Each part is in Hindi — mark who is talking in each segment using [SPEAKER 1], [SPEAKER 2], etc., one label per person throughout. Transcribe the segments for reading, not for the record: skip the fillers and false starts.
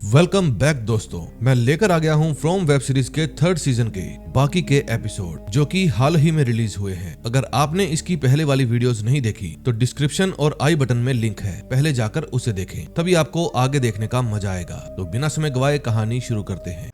[SPEAKER 1] वेलकम बैक दोस्तों, मैं लेकर आ गया हूं फ्रॉम वेब सीरीज के 3rd सीजन के बाकी के एपिसोड जो कि हाल ही में रिलीज हुए हैं। अगर आपने इसकी पहले वाली वीडियोस नहीं देखी तो डिस्क्रिप्शन और आई बटन में लिंक है, पहले जाकर उसे देखें, तभी आपको आगे देखने का मजा आएगा। तो बिना समय गवाए कहानी शुरू करते हैं।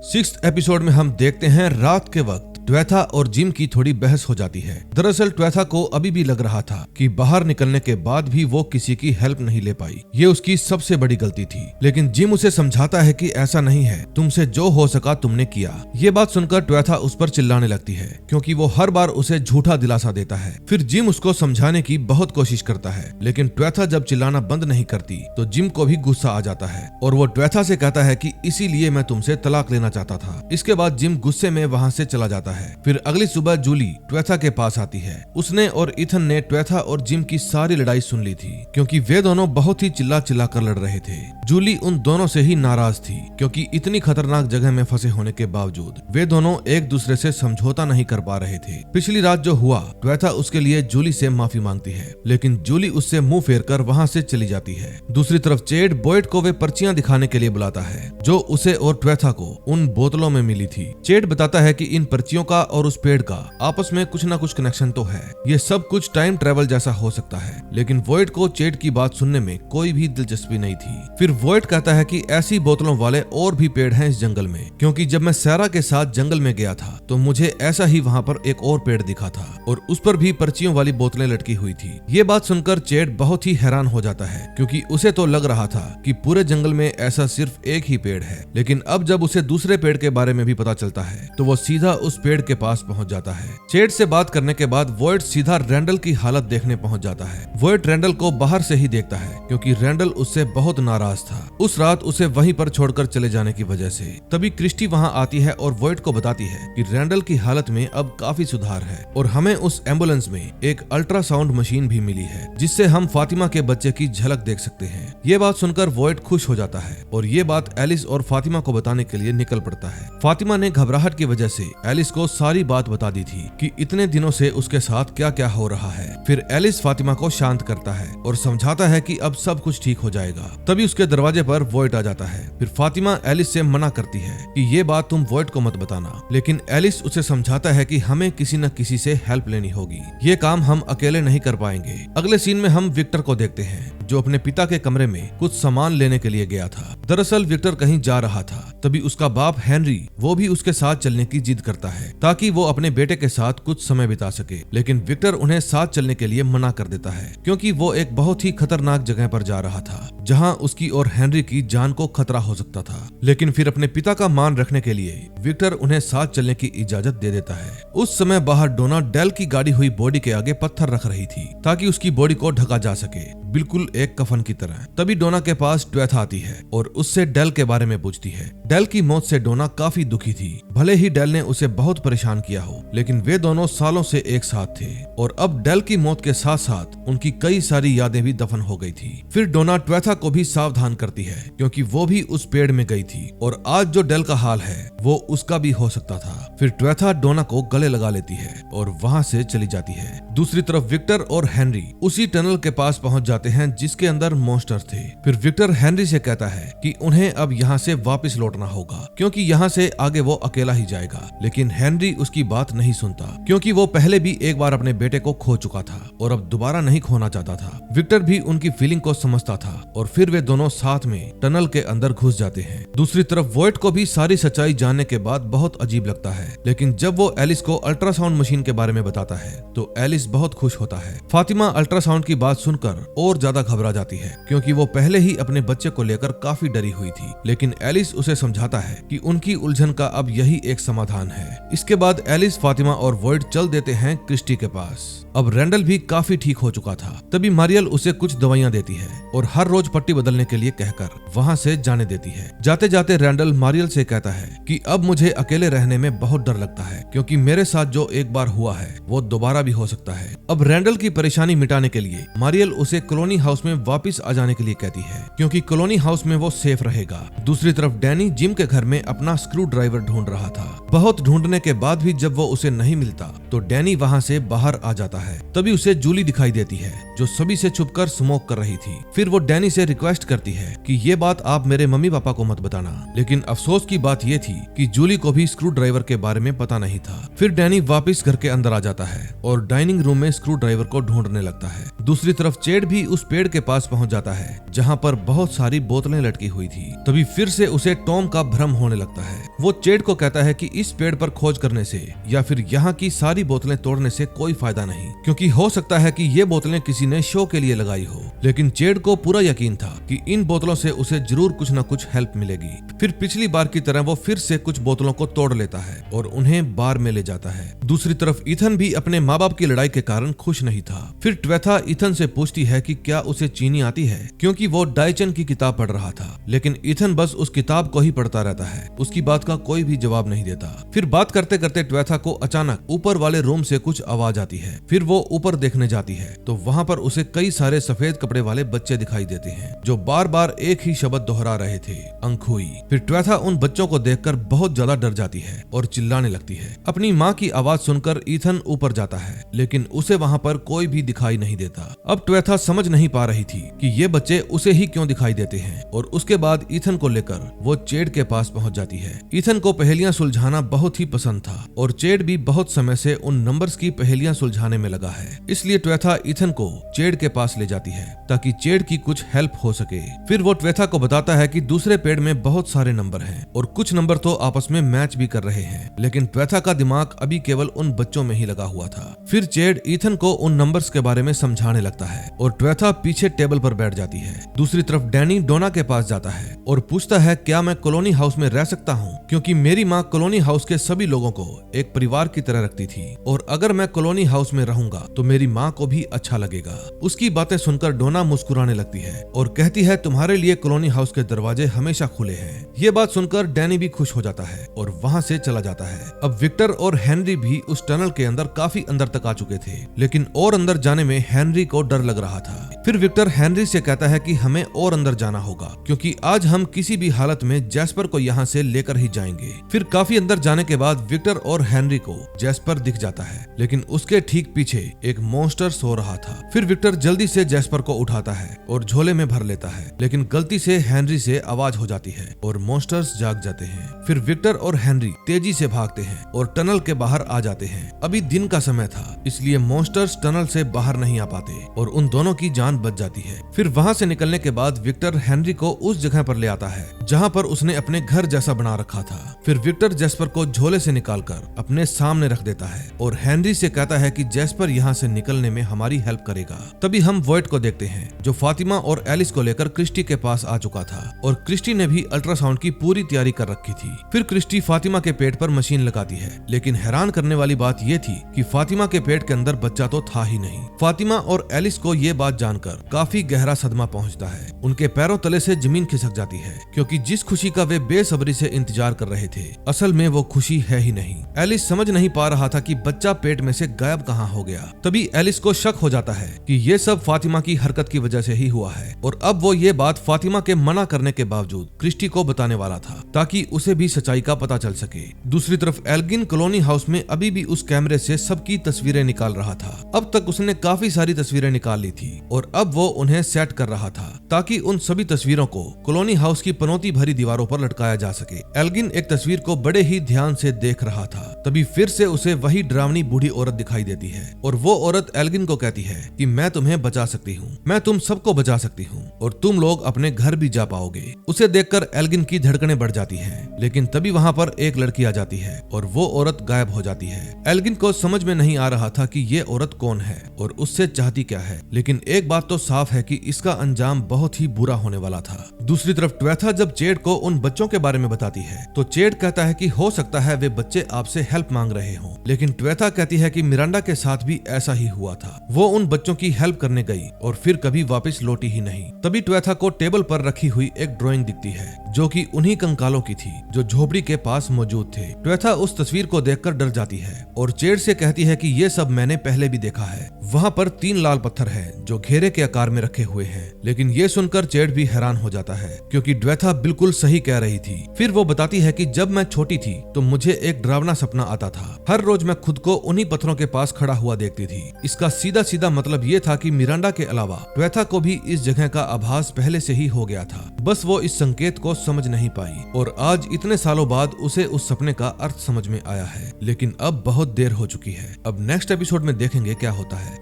[SPEAKER 1] 6th एपिसोड में हम देखते हैं रात के वक्त ट्वेथा और जिम की थोड़ी बहस हो जाती है। दरअसल ट्वेथा को अभी भी लग रहा था कि बाहर निकलने के बाद भी वो किसी की हेल्प नहीं ले पाई, ये उसकी सबसे बड़ी गलती थी। लेकिन जिम उसे समझाता है कि ऐसा नहीं है, तुमसे जो हो सका तुमने किया। ये बात सुनकर ट्वेथा उस पर चिल्लाने लगती है क्योंकि वो हर बार उसे झूठा दिलासा देता है। फिर जिम उसको समझाने की बहुत कोशिश करता है, लेकिन ट्वेथा जब चिल्लाना बंद नहीं करती तो जिम को भी गुस्सा आ जाता है और वो ट्वेथा से कहता है कि इसीलिए मैं तुमसे तलाक लेना चाहता था। इसके बाद जिम गुस्से में वहाँ से चला जाता है। फिर अगली सुबह जूली ट्वेथा के पास आती है। उसने और इथन ने ट्वेथा और जिम की सारी लड़ाई सुन ली थी क्योंकि वे दोनों बहुत ही चिल्ला चिल्ला कर लड़ रहे थे। जूली उन दोनों से ही नाराज थी क्योंकि इतनी खतरनाक जगह में फंसे होने के बावजूद वे दोनों एक दूसरे से समझौता नहीं कर पा रहे थे। पिछली रात जो हुआ, ट्वेथा उसके लिए जूली से माफी मांगती है, लेकिन जूली उससे मुंह फेर कर वहाँ से चली जाती है। दूसरी तरफ चेड बॉयड को वे पर्चियां दिखाने के लिए बुलाता है जो उसे और ट्वेथा को उन बोतलों में मिली थी। चेड बताता है कि इन पर्चियों का और उस पेड़ का आपस में कुछ न कुछ कनेक्शन तो है, ये सब कुछ टाइम ट्रेवल जैसा हो सकता है। लेकिन वॉइड को चेड की बात सुनने में कोई भी दिलचस्पी नहीं थी। फिर वॉइड कहता है कि ऐसी बोतलों वाले और भी पेड़ हैं इस जंगल में, क्योंकि जब मैं सैरा के साथ जंगल में गया था तो मुझे ऐसा ही वहाँ पर एक और पेड़ दिखा था और उस पर भी पर्चियों वाली बोतलें लटकी हुई थी। ये बात सुनकर चेड बहुत ही हैरान हो जाता है क्योंकि उसे तो लग रहा था कि पूरे जंगल में ऐसा सिर्फ एक ही पेड़ है। लेकिन अब जब उसे दूसरे पेड़ के बारे में भी पता चलता है तो वो सीधा उस पेड़ के पास पहुंच जाता है। चेड से बात करने के बाद वॉइड सीधा रैंडल की हालत देखने पहुंच जाता है। वॉइड रैंडल को बाहर से ही देखता है क्योंकि रैंडल उससे बहुत नाराज था उस रात उसे वहीं पर छोड़कर चले जाने की वजह से। तभी क्रिस्टी वहां आती है और वॉइड को बताती है कि रैंडल की हालत में अब काफी सुधार है और हमें उस एम्बुलेंस में एक अल्ट्रासाउंड मशीन भी मिली है जिससे हम फातिमा के बच्चे की झलक देख सकते हैं। ये बात सुनकर वॉइड खुश हो जाता है और ये बात एलिस और फातिमा को बताने के लिए निकल पड़ता है। फातिमा ने घबराहट की वजह से एलिस को सारी बात बता दी थी कि इतने दिनों से उसके साथ क्या क्या हो रहा है। फिर एलिस फातिमा को शांत करता है और समझाता है कि अब सब कुछ ठीक हो जाएगा। तभी उसके दरवाजे पर वॉइड आ जाता है। फिर फातिमा एलिस से मना करती है कि ये बात तुम वॉइड को मत बताना, लेकिन एलिस उसे समझाता है कि हमें किसी न किसी से हेल्प लेनी होगी, ये काम हम अकेले नहीं कर पाएंगे। अगले सीन में हम विक्टर को देखते हैं जो अपने पिता के कमरे में कुछ सामान लेने के लिए गया था। दरअसल विक्टर कहीं जा रहा था, तभी उसका बाप हेनरी वो भी उसके साथ चलने की जिद करता है ताकि वो अपने बेटे के साथ कुछ समय बिता सके। लेकिन विक्टर उन्हें साथ चलने के लिए मना कर देता है क्योंकि वो एक बहुत ही खतरनाक जगह पर जा रहा था जहां उसकी और हेनरी की जान को खतरा हो सकता था। लेकिन फिर अपने पिता का मान रखने के लिए विक्टर उन्हें साथ चलने की इजाजत दे देता है। उस समय बाहर डोना डेल की गाड़ी हुई बॉडी के आगे पत्थर रख रही थी ताकि उसकी बॉडी को ढका जा सके, बिल्कुल एक कफन की तरह। तभी डोना के पास ट्वेथा आती है और उससे डेल के बारे में पूछती है। डेल की मौत से डोना काफी दुखी थी। भले ही डेल ने उसे बहुत परेशान किया हो, लेकिन वे दोनों सालों से एक साथ थे और अब डेल की मौत के साथ साथ उनकी कई सारी यादें भी दफन हो गई थी। फिर डोना ट्वेथा को भी सावधान करती है क्योंकि वो भी उस पेड़ में गई थी और आज जो डेल का हाल है वो उसका भी हो सकता था। फिर ट्वेथा डोना को गले लगा लेती है और वहाँ से चली जाती है। दूसरी तरफ विक्टर और हेनरी उसी टनल के पास पहुंच जाते हैं जिसके अंदर मॉन्स्टर थे। फिर विक्टर हेनरी से कहता है कि उन्हें अब यहाँ से वापस लौटना होगा क्योंकि यहाँ से आगे वो अकेला ही जाएगा। लेकिन हेनरी उसकी बात नहीं सुनता क्योंकि वो पहले भी एक बार अपने बेटे को खो चुका था और अब दोबारा नहीं खोना चाहता था। विक्टर भी उनकी फीलिंग को समझता था और फिर वे दोनों साथ में टनल के अंदर घुस जाते हैं। दूसरी तरफ वॉइड को भी सारी सच्चाई जानने के बाद बहुत अजीब लगता है, लेकिन जब वो एलिस को अल्ट्रासाउंड मशीन के बारे में बताता है तो एलिस बहुत खुश होता है। फातिमा अल्ट्रासाउंड की बात सुनकर और ज्यादा घबरा जाती है क्योंकि वो पहले ही अपने बच्चे को लेकर काफी डरी हुई थी। लेकिन एलिस उसे समझाता है कि उनकी उलझन का अब यही एक समाधान है। इसके बाद एलिस, फातिमा और वॉइड चल देते हैं क्रिस्टी के पास। अब रैंडल भी काफी ठीक हो चुका था। तभी मारियल उसे कुछ दवाइयां देती है और हर रोज पट्टी बदलने के लिए कहकर वहां से जाने देती है। जाते जाते रैंडल मारियल से कहता है कि अब मुझे अकेले रहने में बहुत डर लगता है क्योंकि मेरे साथ जो एक बार हुआ है वो दोबारा भी हो सकता है। अब रैंडल की परेशानी मिटाने के लिए मारियल उसे कॉलोनी हाउस में में वापस आ जाने के लिए कहती है क्योंकि कॉलोनी हाउस में वो सेफ रहेगा। दूसरी तरफ डैनी जिम के घर में अपना स्क्रू ड्राइवर ढूंढ रहा था। बहुत ढूंढने के बाद भी जब वो उसे नहीं मिलता तो डैनी वहाँ से बाहर आ जाता है। तभी उसे जूली दिखाई देती है जो सभी से छुपकर स्मोक कर रही थी। फिर वो डैनी से रिक्वेस्ट करती है कि ये बात आप मेरे मम्मी पापा को मत बताना। लेकिन अफसोस की बात ये थी कि जूली को भी स्क्रू ड्राइवर के बारे में पता नहीं था। फिर डैनी वापस घर के अंदर आ जाता है और डाइनिंग रूम में स्क्रू ड्राइवर को ढूंढने लगता है। दूसरी तरफ चेड भी उस पेड़ के पास पहुंच जाता है जहां पर बहुत सारी बोतलें लटकी हुई थी। तभी फिर से उसे टॉम का भ्रम होने लगता है। वो चेड को कहता है कि इस पेड़ पर खोज करने से या फिर यहाँ की सारी बोतलें तोड़ने से कोई फायदा नहीं, क्योंकि हो सकता है कि ये बोतलें किसी ने शो के लिए लगाई हो। लेकिन चेड को पूरा यकीन था कि इन बोतलों से उसे जरूर कुछ न कुछ हेल्प मिलेगी। फिर पिछली बार की तरह वो फिर से कुछ बोतलों को तोड़ लेता है और उन्हें बार में ले जाता है। दूसरी तरफ ईथन भी अपने माँ बाप की लड़ाई के कारण खुश नहीं था। फिर ट्वेथा ईथन से पूछती है कि क्या उसे चीनी आती है, क्योंकि वो डाइचन की किताब पढ़ रहा था। लेकिन ईथन बस उस किताब को ही पढ़ता रहता है, उसकी बात का कोई भी जवाब नहीं देता। फिर बात करते करते ट्वेथा को अचानक ऊपर वाले रूम से कुछ आवाज आती है। फिर वो ऊपर देखने जाती है तो वहाँ पर उसे कई सारे सफेद कपड़े वाले बच्चे दिखाई देते हैं जो बार बार एक ही शब्द दोहरा रहे थे, अंखुई। फिर ट्वेथा उन बच्चों को देखकर बहुत ज्यादा डर जाती है और चिल्लाने लगती है। अपनी माँ की आवाज सुनकर ईथन ऊपर जाता है लेकिन उसे वहाँ पर कोई भी दिखाई नहीं देता। अब ट्वेथा समझ नहीं पा रही थी कि ये बच्चे उसे ही क्यों दिखाई देते हैं और उसके बाद ईथन को लेकर वो चेड के पास पहुंच जाती है। ईथन को पहेलियां सुलझाना बहुत ही पसंद था और चेड भी बहुत समय से उन नंबर्स की पहेलियां सुलझाने में लगा है। इसलिए ट्वेथा ईथन को चेड के पास ले जाती है ताकि चेड की कुछ हेल्प हो सके। फिर वो ट्वेथा को बताता है कि दूसरे पेड़ में बहुत सारे नंबर हैं और कुछ नंबर तो आपस में मैच भी कर रहे हैं, लेकिन ट्वेथा का दिमाग अभी केवल उन बच्चों में ही लगा हुआ था। फिर चेड ईथन को उन नंबर्स के बारे में समझाने लगता है और ट्वेथा पीछे टेबल पर बैठ जाती है। दूसरी तरफ डैनी डोना के पास जाता है और पूछता है क्या मैं कॉलोनी हाउस में रह सकता हूँ, क्योंकि मेरी माँ कॉलोनी हाउस के सभी लोगों को एक परिवार की तरह रखती थी और अगर मैं कॉलोनी हाउस में रहूंगा तो मेरी माँ को भी अच्छा लगेगा। उसकी बातें सुनकर डोना मुस्कुराने लगती है और कहती है तुम्हारे लिए कॉलोनी हाउस के दरवाजे हमेशा खुले हैं। ये बात सुनकर डैनी भी खुश हो जाता है और वहाँ से चला जाता है। अब विक्टर और हेनरी भी उस टनल के अंदर काफी अंदर तक आ चुके थे, लेकिन और अंदर जाने में हेनरी को डर लग रहा था। फिर विक्टर हेनरी से कहता है कि हमें और अंदर जाना होगा क्योंकि आज हम किसी भी हालत में जैस्पर को यहाँ से लेकर ही जाएंगे। फिर काफी अंदर जाने के बाद विक्टर और हेनरी को जैस्पर दिख जाता है, लेकिन उसके ठीक पीछे एक मॉन्स्टर सो रहा था। फिर विक्टर जल्दी से जैस्पर को उठाता है और झोले में भर लेता है, लेकिन गलती से हेनरी से आवाज हो जाती है और मॉन्स्टर्स जाग जाते हैं। फिर विक्टर और हेनरी तेजी से भागते हैं और टनल के बाहर आ जाते हैं। अभी दिन का समय था इसलिए मॉन्स्टर्स टनल से बाहर नहीं आ पाते और उन दोनों की जान बच जाती है। फिर वहाँ से निकलने के बाद विक्टर हेनरी को उस जगह पर ले आता है जहाँ पर उसने अपने घर जैसा बना रखा था। फिर विक्टर जैस्पर को झोले से निकालकर अपने सामने रख देता है और हेनरी से कहता है कि जैस्पर यहाँ से निकलने में हमारी हेल्प करेगा। तभी हम वॉइट को देखते हैं जो फातिमा और एलिस को लेकर क्रिस्टी के पास आ चुका था और क्रिस्टी ने भी अल्ट्रासाउंड की पूरी तैयारी कर रखी थी। फिर क्रिस्टी फातिमा के पेट पर मशीन लगाती है, लेकिन हैरान करने वाली बात यह थी कि फातिमा के पेट के अंदर बच्चा तो था ही नहीं। फातिमा और एलिस को ये बात जानकर काफी गहरा सदमा पहुंचता है। उनके पैरों तले से जमीन खिसक जाती है क्योंकि जिस खुशी का वे बेसब्री से इंतजार कर रहे थे असल में वो खुशी है ही नहीं। एलिस समझ नहीं पा रहा था कि बच्चा पेट में से गायब कहाँ हो गया। तभी एलिस को शक हो जाता है कि ये सब फातिमा की हरकत की वजह से ही हुआ है और अब वो ये बात फातिमा के मना करने के बावजूद क्रिस्टी को बताने वाला था ताकि उसे भी सच्चाई का पता चल सके। दूसरी तरफ एल्गिन कॉलोनी हाउस में अभी भी उस कैमरे से सबकी तस्वीरें निकाल रहा था। अब तक उसने काफी सारी तस्वीरें निकाल ली थी और अब वो उन्हें सेट कर रहा था ताकि उन सभी तस्वीरों को कॉलोनी हाउस की पनौती भरी दीवारों पर लटकाया जा सके। एल्गिन एक तस्वीर को बड़े ही ध्यान से देख रहा था। तभी फिर से उसे वही डरावनी बूढ़ी औरत दिखाई देती है और वो औरत एल्गिन को कहती है कि मैं तुम्हें बचा सकती हूँ, मैं तुम सबको बचा सकती हूँ और तुम लोग अपने घर भी जा पाओगे। उसे देखकर एल्गिन की धड़कनें बढ़ जाती हैं, लेकिन तभी वहाँ पर एक लड़की आ जाती है और वो औरत गायब हो जाती है। एल्गिन को समझ में नहीं आ रहा था कि ये औरत कौन है और उससे चाहती क्या है, लेकिन एक बात तो साफ है कि इसका अंजाम बहुत ही बुरा होने वाला था। दूसरी तरफ ट्वेथा जब चेड को उन बच्चों के बारे में बताती है तो चेड कहता है कि हो सकता है वे बच्चे आपसे हेल्प मांग रहे हों, लेकिन ट्वेथा कहती है कि मिरांडा के साथ भी ऐसा ही हुआ था। वो उन बच्चों की हेल्प करने गई और फिर कभी वापस लौटी ही नहीं। तभी ट्वेथा को टेबल पर रखी हुई एक ड्राइंग दिखती है जो कि उन्हीं कंकालों की थी जो झोपड़ी के पास मौजूद थे। ट्वेथा उस तस्वीर को देखकर डर जाती है और चेड से कहती है कि ये सब मैंने पहले भी देखा है। वहाँ पर 3 लाल पत्थर हैं जो घेरे के आकार में रखे हुए हैं। लेकिन ये सुनकर चेड भी हैरान हो जाता है क्योंकि ट्वेथा बिल्कुल सही कह रही थी। फिर वो बताती है कि जब मैं छोटी थी तो मुझे एक डरावना सपना आता था। हर रोज मैं खुद को उन्हीं पत्थरों के पास खड़ा हुआ देखती थी। इसका सीधा सीधा मतलब ये था कि मिरांडा के अलावा ट्वेथा को भी इस जगह का आभास पहले से ही हो गया था, बस वो इस संकेत को समझ नहीं पाई और आज इतने सालों बाद उसे उस सपने का अर्थ समझ में आया है। लेकिन अब बहुत देर हो चुकी है। अब नेक्स्ट एपिसोड में देखेंगे क्या होता है।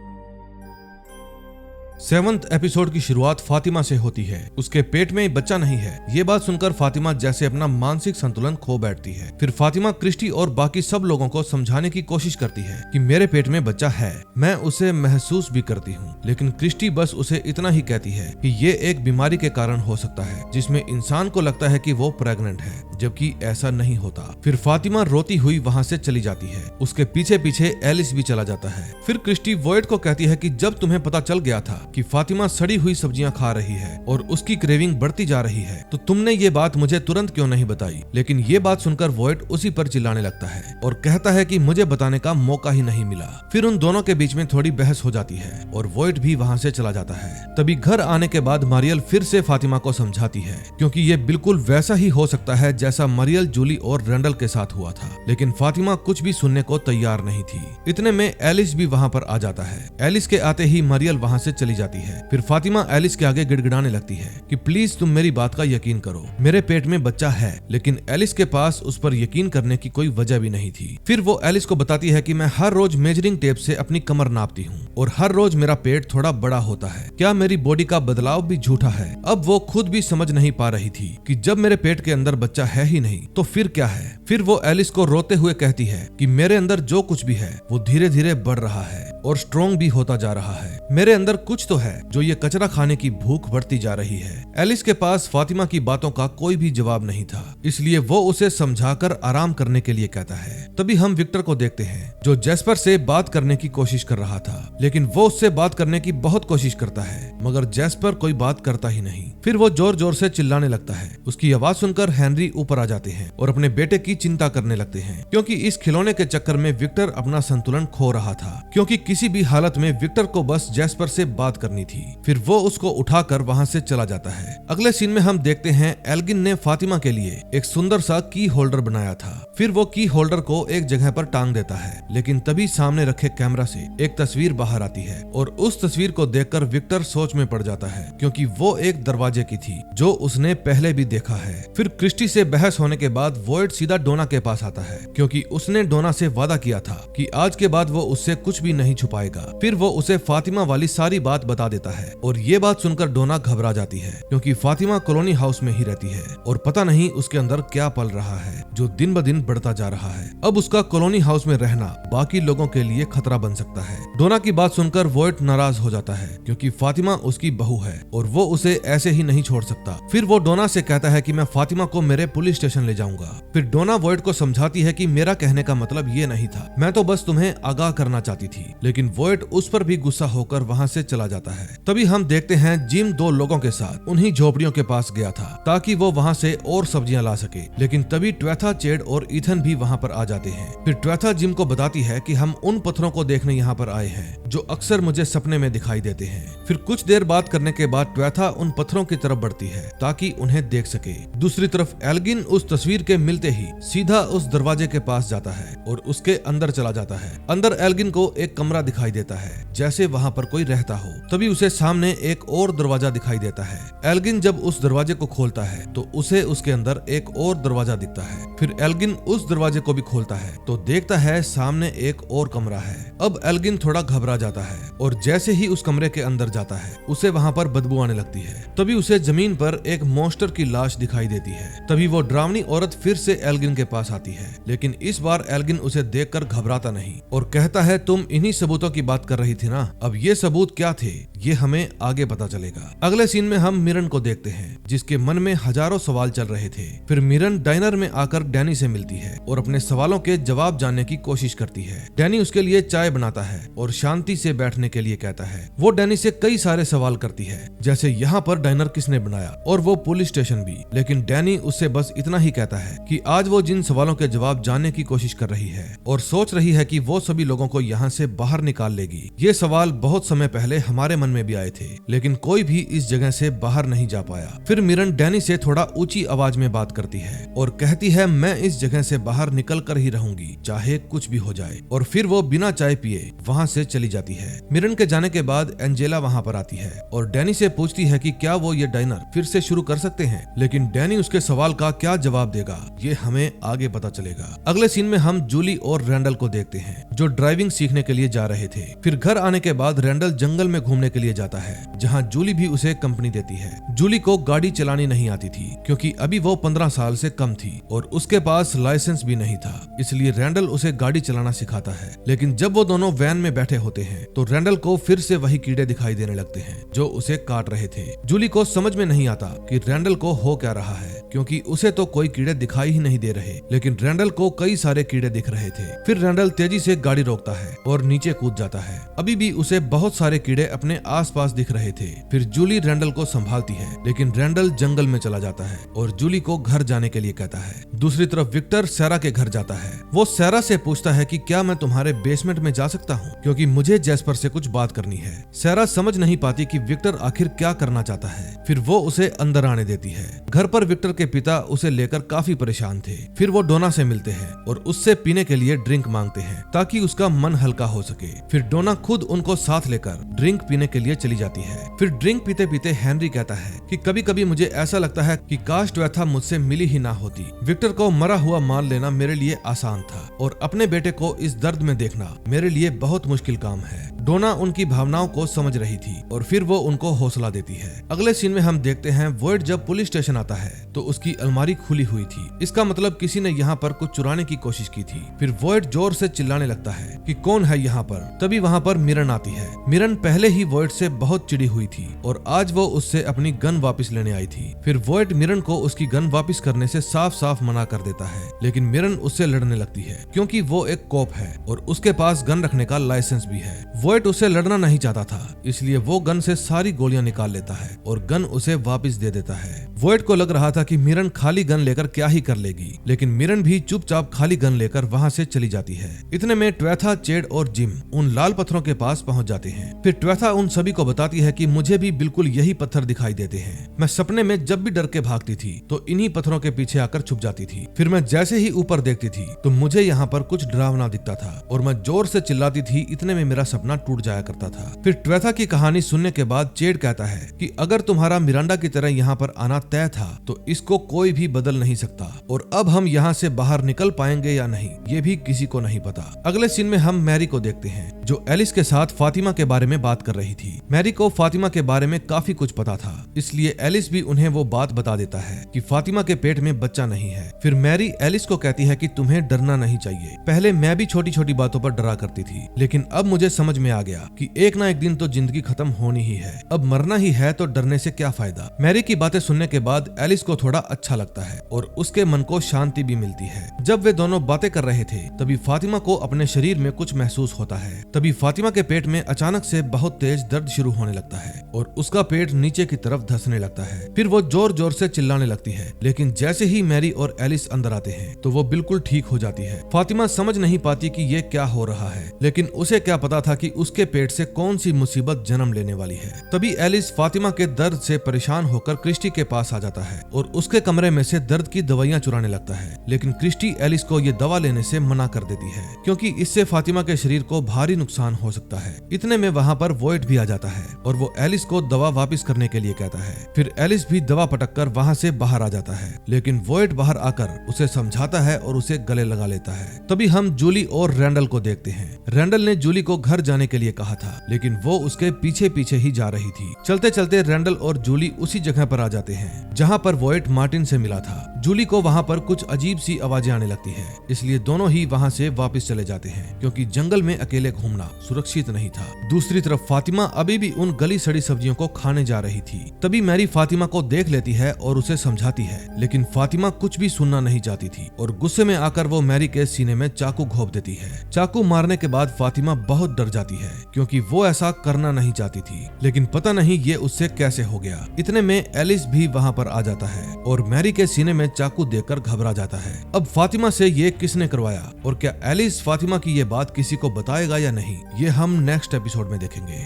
[SPEAKER 1] 7th एपिसोड की शुरुआत फातिमा से होती है। उसके पेट में बच्चा नहीं है। ये बात सुनकर फातिमा जैसे अपना मानसिक संतुलन खो बैठती है। फिर फातिमा क्रिस्टी और बाकी सब लोगों को समझाने की कोशिश करती है कि मेरे पेट में बच्चा है, मैं उसे महसूस भी करती हूँ। लेकिन क्रिस्टी बस उसे इतना ही कहती है कि ये एक बीमारी के कारण हो सकता है जिसमें इंसान को लगता है कि वो प्रेग्नेंट है, जबकि ऐसा नहीं होता। फिर फातिमा रोती हुई वहाँ से चली जाती है। उसके पीछे पीछे एलिस भी चला जाता है। फिर क्रिस्टी वॉयड को कहती है कि जब तुम्हें पता चल गया था कि फातिमा सड़ी हुई सब्जियां खा रही है और उसकी क्रेविंग बढ़ती जा रही है तो तुमने ये बात मुझे तुरंत क्यों नहीं बताई। लेकिन ये बात सुनकर वॉयड उसी पर चिल्लाने लगता है और कहता है कि मुझे बताने का मौका ही नहीं मिला। फिर उन दोनों के बीच में थोड़ी बहस हो जाती है और वॉयड भी वहाँ से चला जाता है। तभी घर आने के बाद मरियल फिर से फातिमा को समझाती है क्योंकि ये बिल्कुल वैसा ही हो सकता है जैसा मरियल, जूली और रेंडल के साथ हुआ था। लेकिन फातिमा कुछ भी सुनने को तैयार नहीं थी। इतने में एलिस भी वहाँ पर आ जाता है। एलिस के आते ही मरियल वहाँ से चली जाती है। फिर फातिमा एलिस के आगे गिड़गिड़ाने लगती है कि प्लीज तुम मेरी बात का यकीन करो, मेरे पेट में बच्चा है। लेकिन एलिस के पास उस पर यकीन करने की कोई वजह भी नहीं थी। फिर वो एलिस को बताती है कि मैं हर रोज मेजरिंग टेप से अपनी कमर नापती हूँ और हर रोज मेरा पेट थोड़ा बड़ा होता है। क्या मेरी बॉडी का बदलाव भी झूठा है? अब वो खुद भी समझ नहीं पा रही थी कि जब मेरे पेट के अंदर बच्चा है ही नहीं तो फिर क्या है। फिर वो एलिस को रोते हुए कहती है कि मेरे अंदर जो कुछ भी है वो धीरे धीरे बढ़ रहा है और स्ट्रॉन्ग भी होता जा रहा है। मेरे अंदर कुछ तो है जो ये कचरा खाने की भूख बढ़ती जा रही है। एलिस के पास फातिमा की बातों का कोई भी जवाब नहीं था, इसलिए वो उसे समझाकर आराम करने के लिए कहता है। तभी हम विक्टर को देखते हैं जो जैस्पर से बात करने की कोशिश कर रहा था, लेकिन वो उससे बात करने की बहुत कोशिश करता है मगर जैस्पर कोई बात करता ही नहीं। फिर वो जोर जोर से चिल्लाने लगता है। उसकी आवाज सुनकर हेनरी ऊपर आ जाते हैं और अपने बेटे की चिंता करने लगते हैं क्योंकि इस खिलौने के चक्कर में विक्टर अपना संतुलन खो रहा था। क्योंकि किसी भी हालत में विक्टर को बस जैस्पर से बात करनी थी। फिर वो उसको उठाकर वहाँ से चला जाता है। अगले सीन में हम देखते हैं एल्गिन ने फातिमा के लिए एक सुंदर सा की होल्डर बनाया था। फिर वो की होल्डर को एक जगह पर टांग देता है, लेकिन तभी सामने रखे कैमरा से एक तस्वीर बाहर आती है और उस तस्वीर को देखकर विक्टर सोच में पड़ जाता है क्योंकि वो एक दरवाजे की थी जो उसने पहले भी देखा है। फिर क्रिस्टी से बहस होने के बाद वॉयड सीधा डोना के पास आता है क्योंकि उसने डोना से वादा किया था कि आज के बाद वो उससे कुछ भी नहीं छुपाएगा। फिर वो उसे फातिमा वाली सारी बात बता देता है और ये बात सुनकर डोना घबरा जाती है क्योंकि फातिमा कॉलोनी हाउस में ही रहती है और पता नहीं उसके अंदर क्या पल रहा है जो दिन ब दिन बढ़ता जा रहा है। अब उसका कॉलोनी हाउस में रहना बाकी लोगों के लिए खतरा बन सकता है। डोना की बात सुनकर वॉयड नाराज हो जाता है क्योंकि फातिमा उसकी बहू है और वो उसे ऐसे ही नहीं छोड़ सकता। फिर वो डोना से कहता है कि मैं फातिमा को मेरे पुलिस स्टेशन ले जाऊंगा। फिर डोना वॉयड को समझाती है कि मेरा कहने का मतलब ये नहीं था, मैं तो बस तुम्हें आगाह करना चाहती थी। लेकिन वॉयड उस पर भी गुस्सा होकर वहाँ से चला जाता है। तभी हम देखते हैं जिम 2 लोगों के साथ उन्हीं झोपड़ियों के पास गया था ताकि वो वहाँ से और सब्जियां ला सके। लेकिन तभी ट्वेथा, चेड और ईथन भी वहाँ पर आ जाते हैं। फिर ट्वेथा जिम को बताती है कि हम उन पत्थरों को देखने यहाँ पर आए हैं जो अक्सर मुझे सपने में दिखाई देते हैं। फिर कुछ देर बात करने के बाद ट्वेथा उन पत्थरों की तरफ बढ़ती है ताकि उन्हें देख सके। दूसरी तरफ एल्गिन उस तस्वीर के मिलते ही सीधा उस दरवाजे के पास जाता है और उसके अंदर चला जाता है। अंदर एल्गिन को एक कमरा दिखाई देता है जैसे वहाँ पर कोई रहता हो। तभी उसे सामने एक और दरवाजा दिखाई देता है। एल्गिन जब उस दरवाजे को खोलता है तो उसे उसके अंदर एक और दरवाजा दिखता है। फिर एल्गिन उस दरवाजे को भी खोलता है तो देखता है सामने एक और कमरा है। अब एल्गिन थोड़ा घबरा जाता है और जैसे ही उस कमरे के अंदर जाता है उसे वहाँ पर बदबू आने लगती है। तभी उसे जमीन पर एक मॉन्स्टर की लाश दिखाई देती है। तभी वो डरावनी औरत फिर से एल्गिन के पास आती है, लेकिन इस बार एल्गिन उसे देखकर घबराता नहीं और कहता है तुम इन्हीं सबूतों की बात कर रही थी ना। अब ये सबूत क्या थे ये हमें आगे पता चलेगा। अगले सीन में हम मिरन को देखते हैं जिसके मन में हजारों सवाल चल रहे थे। फिर मिरन डाइनर में आकर डैनी से मिलती है और अपने सवालों के जवाब जानने की कोशिश करती है। डैनी उसके लिए चाय बनाता है और शांति से बैठने के लिए कहता है। वो डैनी से कई सारे सवाल करती है, जैसे यहाँ पर डाइनर किसने बनाया और वो पुलिस स्टेशन भी, लेकिन डैनी उससे बस इतना ही कहता है कि आज वो जिन सवालों के जवाब जानने की कोशिश कर रही है और सोच रही है कि वो सभी लोगों को यहाँ से बाहर निकाल लेगी। ये सवाल बहुत समय पहले हमारे मन में भी आए थे, लेकिन कोई भी इस जगह से बाहर नहीं जा पाया। फिर मिरन डैनी से थोड़ा ऊंची आवाज में बात करती है और कहती है मैं इस जगह से बाहर निकल कर ही रहूंगी, चाहे कुछ भी हो जाए। और फिर वो बिना चाय पिए वहाँ से चली जाती है। मिरन के जाने के बाद एंजेला वहाँ पर आती है और डैनी से पूछती है कि क्या वो ये डाइनर फिर से शुरू कर सकते हैं, लेकिन डैनी उसके सवाल का क्या जवाब देगा ये हमें आगे पता चलेगा। अगले सीन में हम जूली और रैंडल को देखते हैं जो ड्राइविंग सीखने के लिए जा रहे थे। फिर घर आने के बाद रैंडल जंगल में घूमने के लिए जाता है जहाँ जूली भी उसे कंपनी देती है। जूली को गाड़ी चलानी नहीं आती थी क्योंकि अभी वो 15 साल से कम थी और उसके पास लाइसेंस भी नहीं था, इसलिए रैंडल उसे गाड़ी चलाना सिखाता है। लेकिन जब वो दोनों वैन में बैठे होते हैं तो रैंडल को फिर से वही कीड़े दिखाई देने लगते हैं जो उसे काट रहे थे। जूली को समझ में नहीं आता कि रैंडल को हो क्या रहा है क्योंकि उसे तो कोई कीड़े दिखाई ही नहीं दे रहे, लेकिन रैंडल को कई सारे कीड़े दिख रहे थे। फिर रैंडल तेजी से गाड़ी रोकता है और नीचे कूद जाता है। अभी भी उसे बहुत सारे कीड़े अपने आसपास दिख रहे थे। फिर जूली रैंडल को संभालती है, लेकिन रैंडल जंगल में चला जाता है और जूली को घर जाने के लिए कहता है। दूसरी तरफ विक्टर सैरा के घर जाता है। वो सैरा से पूछता है कि क्या मैं तुम्हारे बेसमेंट में जा सकता हूँ क्योंकि मुझे जैस्पर से कुछ बात करनी है। सैरा समझ नहीं पाती कि विक्टर आखिर क्या करना चाहता है। फिर वो उसे अंदर आने देती है। घर पर विक्टर के पिता उसे लेकर काफी परेशान थे। फिर वो डोना से मिलते हैं और उससे पीने के लिए ड्रिंक मांगते हैं ताकि उसका मन हल्का हो सके। फिर डोना खुद उनको साथ लेकर ड्रिंक पीने के लिए चली जाती है। फिर ड्रिंक पीते पीते हेनरी कहता है कि कभी कभी मुझे ऐसा लगता है कि काश ट्वेथा मुझसे मिली ही ना होती। विक्टर को मरा हुआ मान लेना मेरे लिए आसान था और अपने बेटे को इस दर्द में देखना मेरे लिए बहुत मुश्किल काम है। डोना उनकी भावनाओं को समझ रही थी और फिर वो उनको हौसला देती है। अगले सीन में हम देखते हैं वॉइड जब पुलिस स्टेशन आता है तो उसकी अलमारी खुली हुई थी। इसका मतलब किसी ने यहाँ पर कुछ चुराने की कोशिश की थी। फिर वॉइड जोर से चिल्लाने लगता है कि कौन है यहाँ पर। तभी वहाँ पर मिरन आती है। मिरन पहले ही वॉइड से बहुत चिड़ी हुई थी और आज वो उससे अपनी गन वापस लेने आई थी। फिर वॉइड मिरन को उसकी गन वापस करने से साफ साफ मना कर देता है, लेकिन मिरन उससे लड़ने लगती है क्योंकि वो एक कॉप है और उसके पास गन रखने का लाइसेंस भी है। वॉइड उससे लड़ना नहीं चाहता था, इसलिए वो गन से सारी गोलियां निकाल लेता है और गन उसे वापस दे देता है। वॉइड को लग रहा था कि मिरन खाली गन लेकर क्या ही कर लेगी, लेकिन मिरन भी चुपचाप खाली गन लेकर वहाँ से चली जाती है। इतने में ट्वेथा, चेड और जिम उन लाल पत्थरों के पास पहुँच जाते हैं। फिर ट्वेथा उन सभी को बताती है कि मुझे भी बिल्कुल यही पत्थर दिखाई देते हैं। मैं सपने में जब भी डर के भागती थी तो इन्हीं पत्थरों के पीछे आकर छुप जाती थी। फिर मैं जैसे ही ऊपर देखती थी तो मुझे यहाँ पर कुछ डरावना दिखता था और मैं जोर से चिल्लाती थी। इतने में मेरा सपना टूट जाया करता था। फिर ट्वेथा की कहानी सुनने के बाद चेड कहता है कि अगर तुम्हारा मिरांडा की तरह यहाँ पर आना तय था तो इसको कोई भी बदल नहीं सकता और अब हम यहाँ से बाहर निकल पाएंगे या नहीं ये भी किसी को नहीं पता। अगले सीन में हम मैरी को देखते हैं जो एलिस के साथ फातिमा के बारे में बात कर रही थी। मैरी को फातिमा के बारे में काफी कुछ पता था, इसलिए एलिस भी उन्हें वो बात बता देता है कि फातिमा के पेट में बच्चा नहीं है। फिर मैरी एलिस को कहती है कि तुम्हें डरना नहीं चाहिए। पहले मैं भी छोटी छोटी बातों पर डरा करती थी, लेकिन अब मुझे समझ में आ गया कि एक ना एक दिन तो जिंदगी खत्म होनी ही है। अब मरना ही है तो डरने से क्या फायदा। मैरी की बातें सुनने के बाद एलिस को थोड़ा अच्छा लगता है और उसके मन को शांति भी मिलती है। जब वे दोनों बातें कर रहे थे तभी फातिमा को अपने शरीर में कुछ महसूस होता है। तभी फातिमा के पेट में अचानक से बहुत तेज दर्द शुरू होने लगता है और उसका पेट नीचे की तरफ धंसने लगता है। फिर वो जोर जोर से चिल्लाने लगती है, लेकिन जैसे ही मैरी और एलिस अंदर आते हैं तो वो बिल्कुल ठीक हो जाती है। फातिमा समझ नहीं पाती कि ये क्या हो रहा है, लेकिन उसे क्या पता था कि उसके पेट से कौन सी मुसीबत जन्म लेने वाली है। तभी एलिस फातिमा के दर्द से परेशान होकर क्रिस्टी के पास आ जाता है और उसके कमरे में से दर्द की दवाइयां चुराने लगता है, लेकिन क्रिस्टी एलिस को ये दवा लेने से मना कर देती है क्योंकि इससे फातिमा के शरीर को भारी नुकसान हो सकता है। इतने में वहाँ पर वॉइड भी आ जाता है और वो एलिस को दवा वापस करने के लिए कहता है। फिर एलिस भी दवा पटक कर वहाँ से बाहर आ जाता है, लेकिन वॉइड बाहर आकर उसे समझाता है और उसे गले लगा लेता है। तभी हम जूली और रैंडल को देखते हैं। रैंडल ने जूली को घर जाने के लिए कहा था, लेकिन वो उसके पीछे पीछे ही जा रही थी। चलते चलते रैंडल और और जूली उसी जगह पर आ जाते हैं जहाँ पर वॉयट मार्टिन से मिला था। जूली को वहाँ पर कुछ अजीब सी आवाजें आने लगती है, इसलिए दोनों ही वहाँ से वापस चले जाते हैं क्योंकि जंगल में अकेले घूमना सुरक्षित नहीं था। दूसरी तरफ फातिमा अभी भी उन गली सड़ी सब्जियों को खाने जा रही थी। तभी मैरी फातिमा को देख लेती है और उसे समझाती है, लेकिन फातिमा कुछ भी सुनना नहीं चाहती थी और गुस्से में आकर वो मैरी के सीने में चाकू घोंप देती है। चाकू मारने के बाद फातिमा बहुत डर जाती है क्योंकि वो ऐसा करना नहीं चाहती थी, लेकिन पता नहीं ये उससे कैसे हो गया। इतने में एलिस भी वहाँ पर आ जाता है और मैरी के सीने में चाकू देखकर घबरा जाता है। अब फातिमा से ये किसने करवाया और क्या एलिस फातिमा की ये बात किसी को बताएगा या नहीं, ये हम नेक्स्ट एपिसोड में देखेंगे।